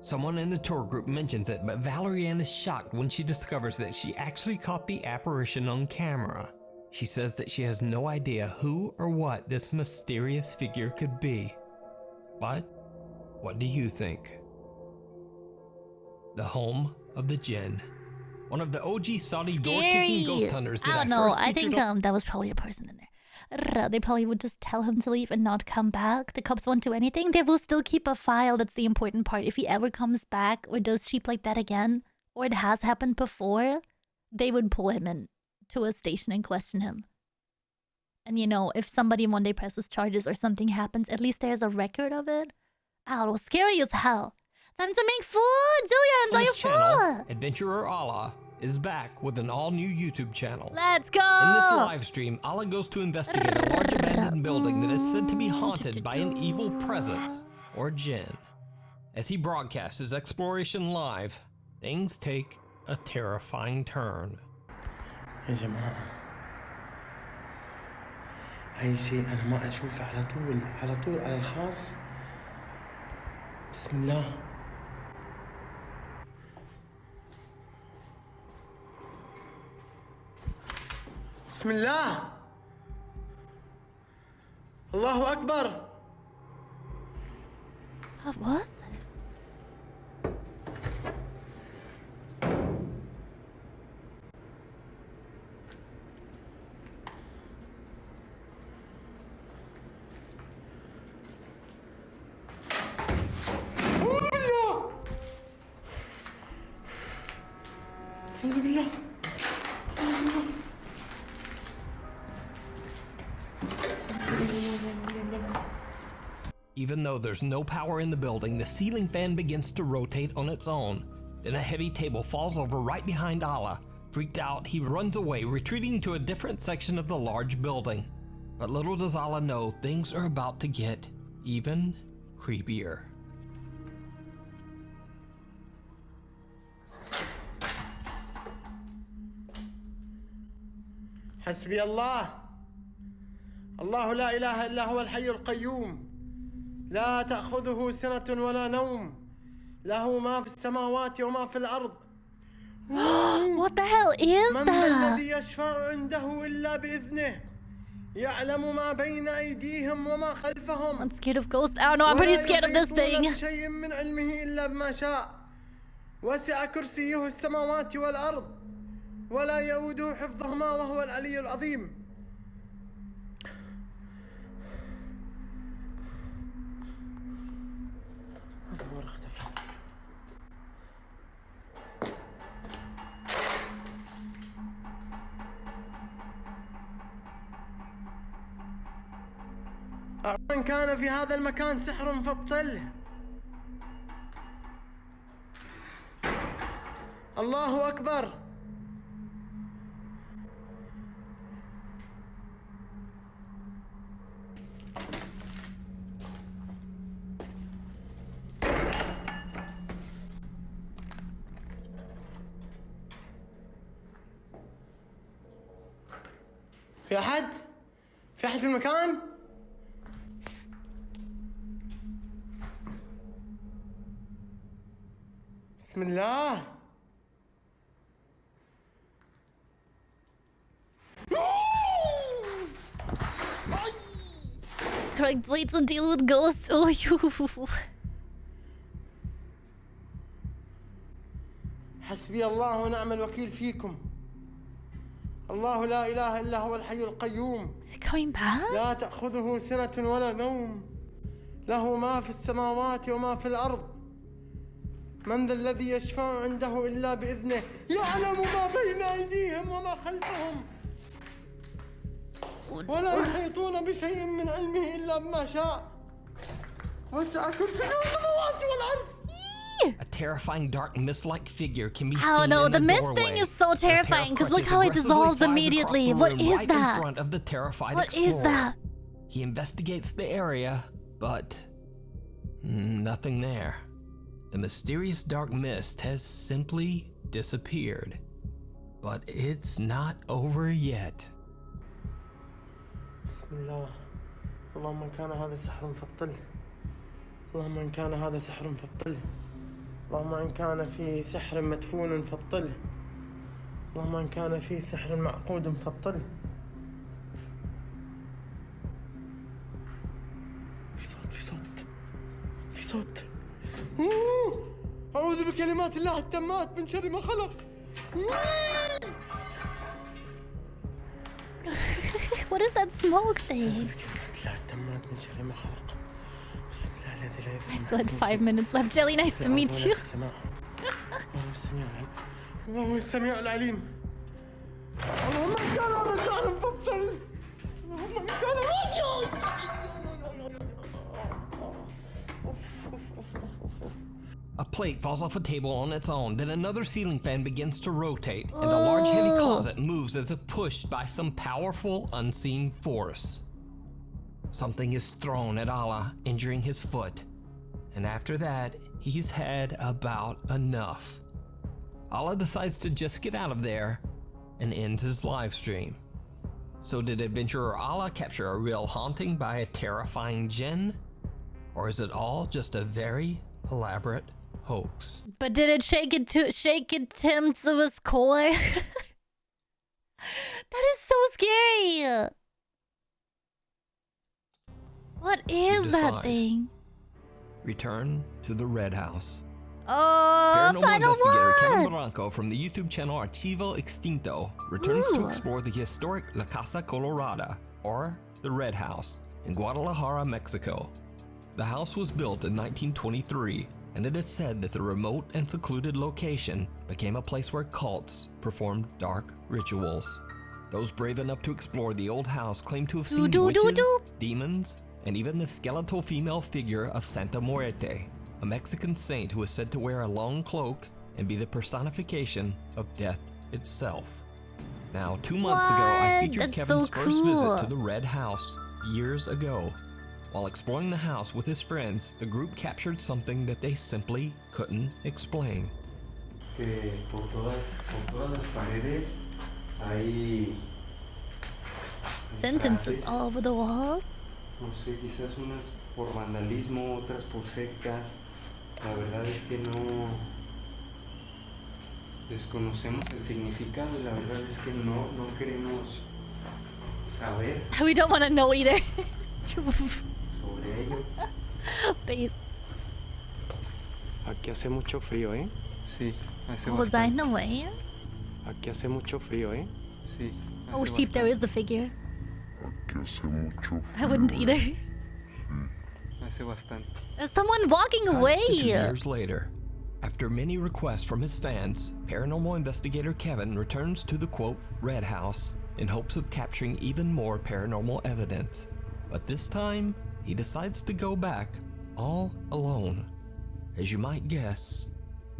Someone in the tour group mentions it, but Valerie Ann is shocked when she discovers that she actually caught the apparition on camera. She says that she has no idea who or what this mysterious figure could be. But What do you think? The home of the Jinn. One of the OG Saudi door-kicking ghost hunters that I don't know. I think on... that was probably a person in there. They probably would just tell him to leave and not come back. The cops won't do anything. They will still keep a file. That's the important part. If he ever comes back or does sheep like that again, or it has happened before, they would pull him in to a station and question him. And you know, if somebody one day presses charges or something happens, at least there's a record of it. Oh, it was scary as hell. Time to make food! Julia, enjoy your food! Adventurer Allah is back with an all-new YouTube channel. Let's go! In this live stream, Allah goes to investigate a large abandoned building that is said to be haunted by an evil presence, or Jinn. As he broadcasts his exploration live, things take a terrifying turn. يا جماعة هاي شيء أنا ما أشوفه على طول على الخاص. بسم الله. بسم الله. الله أكبر. What? Even though there's no power in the building, the ceiling fan begins to rotate on its own. Then a heavy table falls over right behind Allah. Freaked out, he runs away, retreating to a different section of the large building. But little does Allah know, things are about to get even creepier. حسبي الله. الله لا إله إلا هو الحي القيوم. لا تأخذه سنة ولا نوم. له ما في السماوات وما في الأرض. What the hell is من that? الذي يشفع عنده إلا بإذنه. يعلم ما بين أيديهم وما خلفهم. I'm scared of ghosts. I don't know. I'm pretty scared of this thing. ولا شيء من علمه إلا بما شاء. وسع كرسيه السماوات والأرض. ولا يؤوده حفظهما وهو العلي العظيم. النور اختفى. من كان في هذا المكان سحر فابطله. الله أكبر. في أحد؟ في أحد في المكان؟ بسم الله. Correct way to deal with ghosts. Oh, you. حسبي الله ونعم الوكيل فيكم. الله لا إله إلا هو الحي القيوم. Is he coming back? لا تأخذه سنة ولا نوم. له ما في السماوات وما في الأرض. من ذا الذي يشفع عنده إلا بإذنه. يعلم ما بين أيديهم وما خلفهم. ولا يحيطون بشيء من علمه إلا بما شاء. وسع كرسيه السماوات والأرض. A terrifying dark mist-like figure can be seen Oh no, in the the mist doorway. thing is so terrifying because look how it dissolves immediately. What is right that? in front of the terrified What explorer. is that? He investigates the area, but nothing there. The mysterious dark mist has simply disappeared. But it's not over yet. بسم الله. اللهم إن كان هذا سحر فابطله. اللهم إن كان هذا سحر فابطله. اللهم إن كان في سحر مدفون فابطله. اللهم إن كان في سحر معقود فابطله. في صوت. أعوذ بكلمات الله التامات من شر ما خلق. What is that smoke thing? I still had 5 minutes left. Jelly, nice to meet you. اللهم السميع العليم. اللهم كان هذا شعر مفصل. اللهم كان A plate falls off a table on its own, then another ceiling fan begins to rotate, and a large heavy closet moves as if pushed by some powerful unseen force. Something is thrown at Allah, injuring his foot, and after that, he's had about enough. Allah decides to just get out of there and end his live stream. So did adventurer Allah capture a real haunting by a terrifying jinn? Or is it all just a very elaborate hoax? But did it shake him to his core? That is so scary. What is that thing? Return to the Red House. Oh, Paranormal final investigator Kevin one! Blanco from the YouTube channel Archivo Extinto returns to explore the historic La Casa Colorada, or the Red House, in Guadalajara, Mexico. The house was built in 1923, and it is said that the remote and secluded location became a place where cults performed dark rituals. Those brave enough to explore the old house claim to have seen witches, demons, and even the skeletal female figure of Santa Muerte, a Mexican saint who is said to wear a long cloak and be the personification of death itself. Now, 2 months ago, I featured That's Kevin's so first cool. visit to the Red House years ago. While exploring the house with his friends, the group captured something that they simply couldn't explain. Que por todas las paredes hay Sentences all over the walls. no sé, quizás unas por vandalismo, otras por sectas. La verdad es que no desconocemos el significado y la verdad es que no queremos saber We don't want to know either. sobre ello. Base. Aquí hace mucho frío, ¿eh? Sí, hace Oh, was I in bastante. the way? Aquí hace mucho frío, ¿eh? Sí. Oh, sheep, there is the figure. Aquí hace mucho frío. I wouldn't either. Hace bastante. There's someone walking away. 2 years later, after many requests from his fans, paranormal investigator Kevin returns to the quote Red House in hopes of capturing even more paranormal evidence. But this time, he decides to go back all alone. As you might guess,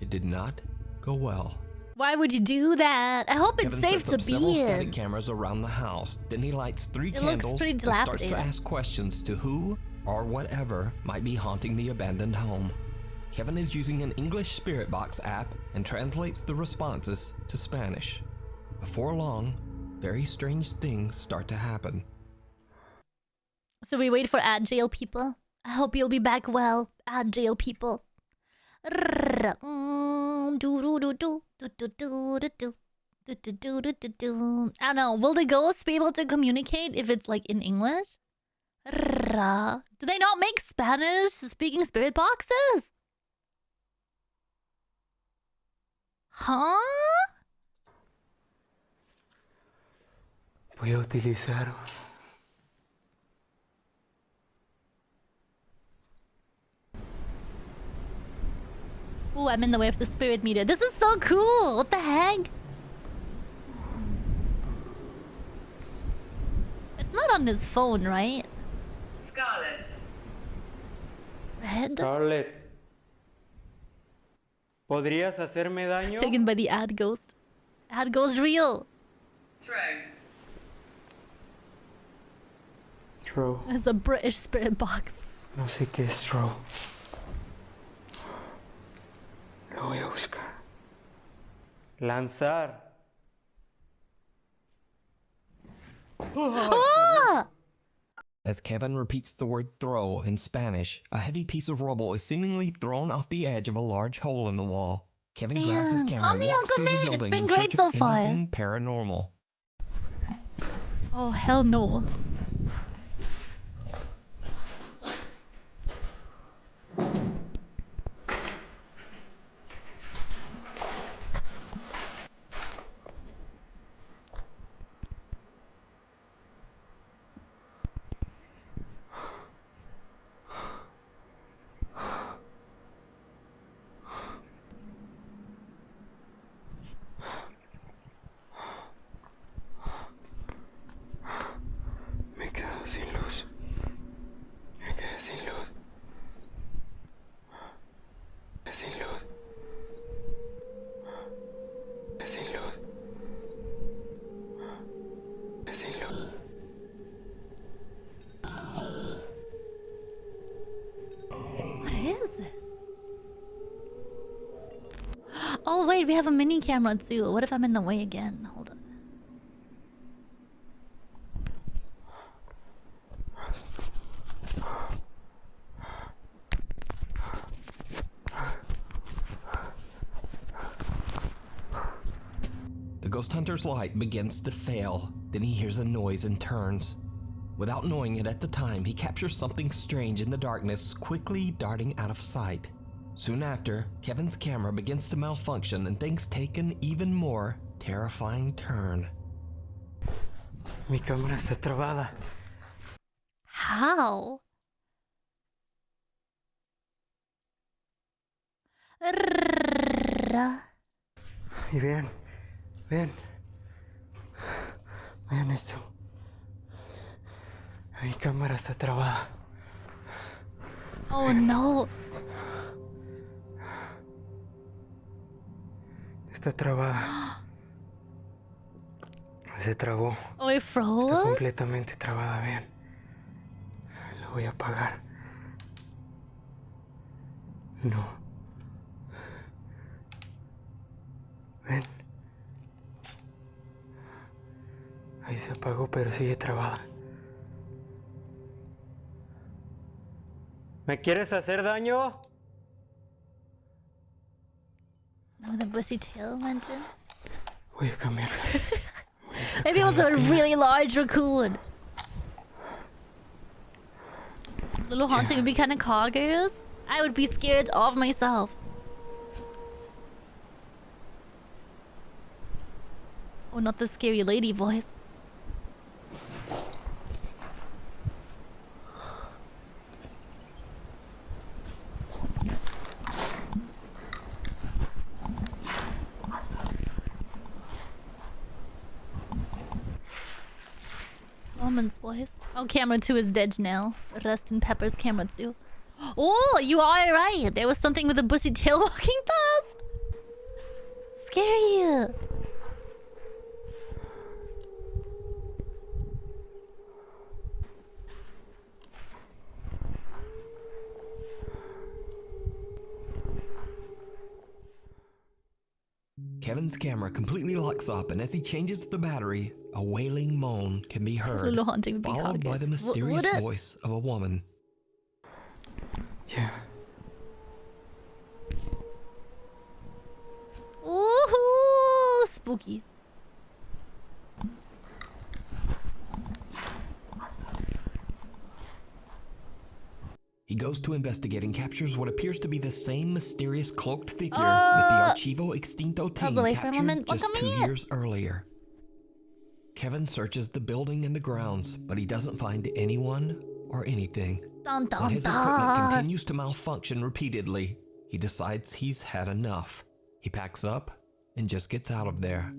it did not go well. Why would you do that? I hope it's Kevin safe sets to up several be static in. cameras around the house. Then he lights 3 It looks candles pretty and starts to dilapidated. ask questions to who or whatever might be haunting the abandoned home. Kevin is using an English spirit box app and translates the responses to Spanish. Before long, very strange things start to happen. So we wait for ad jail people. I hope you'll be back well, ad jail people. I don't know. Will the ghosts be able to communicate if it's like in English? Do they not make Spanish speaking spirit boxes? Huh? Voy a utilizar Ooh, I'm in the way of the spirit meter. This is so cool. What the heck? It's not on his phone, right? Scarlet. Red? Scarlet. ¿Podrías hacerme It's daño? taken by the ad ghost. Ad ghost real. Throw. Throw. It's a British spirit box. No sé qué es throw. Lo voy a buscar. Lanzar. Ah! As Kevin repeats the word throw in Spanish, a heavy piece of rubble is seemingly thrown off the edge of a large hole in the wall. Kevin grabs his Damn. camera and walks through the It's building been in great search so of far. anything paranormal. Oh, hell no. is it? Oh wait, we have a mini camera too. What if I'm in the way again? Hold on. The ghost hunter's light begins to fail. Then he hears a noise and turns. Without knowing it at the time, he captures something strange in the darkness, quickly darting out of sight. Soon after, Kevin's camera begins to malfunction and things take an even more terrifying turn. Mi cámara está trabada. How? Y vean, vean. Vean esto. Mi cámara está trabada. Oh no. Está trabada. Se trabó. Oh, it froze? Está completamente trabada, vean. Lo voy a apagar. No. Ven. Ahí se apagó, pero sigue trabada. ¿Me quieres hacer daño? Oh, the bushy tail went in. Voy a cambiar. Maybe it was a really large raccoon. Little haunting would be kind of coggers. I would be scared of myself. Oh, not the scary lady voice. Woman's voice. Oh, camera 2 is dead now. Rest in Pepper's camera 2. Oh, you are right. There was something with a bushy tail walking past. Scary. Kevin's camera completely locks up, and as he changes the battery, a wailing moan can be heard, Little haunting would be followed by the mysterious would it? voice of a woman. Yeah. Ooh, spooky. He goes to investigate and captures what appears to be the same mysterious cloaked figure that the Archivo Extinto team captured just 2 years earlier. Kevin searches the building and the grounds, but he doesn't find anyone or anything. Dun, dun, When his dun. equipment continues to malfunction repeatedly, he decides he's had enough. He packs up and just gets out of there.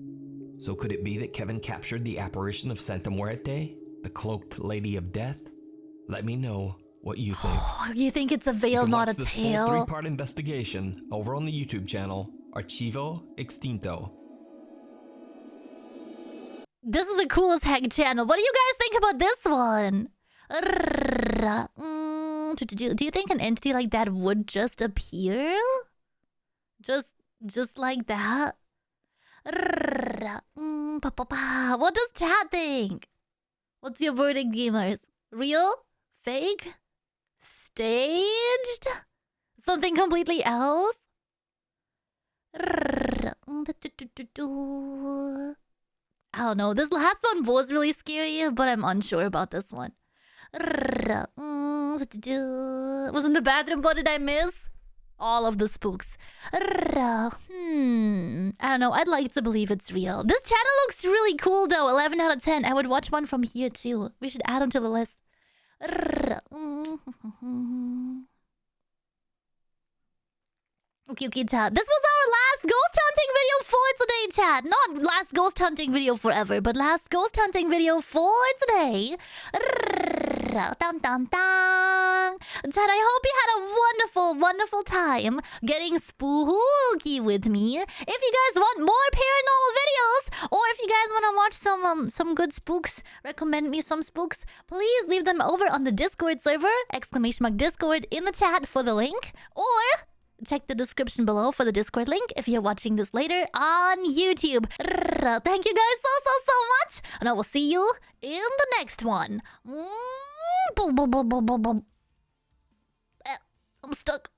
So could it be that Kevin captured the apparition of Santa Muerte, the cloaked Lady of Death? Let me know what you think. You think it's a You veil, can not a watch this full tail? 3-part investigation over on the YouTube channel, Archivo Extinto. This is a cool as heck channel. What do you guys think about this one? Do you think an entity like that would just appear? Just like that? What does chat think? What's your verdict, gamers? Real? Fake? Staged? Something completely else? I don't know. This last one was really scary, but I'm unsure about this one. Was in the bathroom? What did I miss? All of the spooks. I don't know. I'd like to believe it's real. This channel looks really cool though. 11 out of 10. I would watch one from here too. We should add them to the list. Okay, chat. This was our last ghost hunting video for today, chat. Not last ghost hunting video forever, but last ghost hunting video for today. Dun, dun, dun. Ted, I hope you had a wonderful, wonderful time getting spooky with me. If you guys want more paranormal videos, or if you guys want to watch some good spooks, recommend me some spooks, please leave them over on the Discord server, !Discord in the chat for the link, or check the description below for the Discord link if you're watching this later on YouTube. Thank you guys so much, and I will see you in the next one. I'm stuck.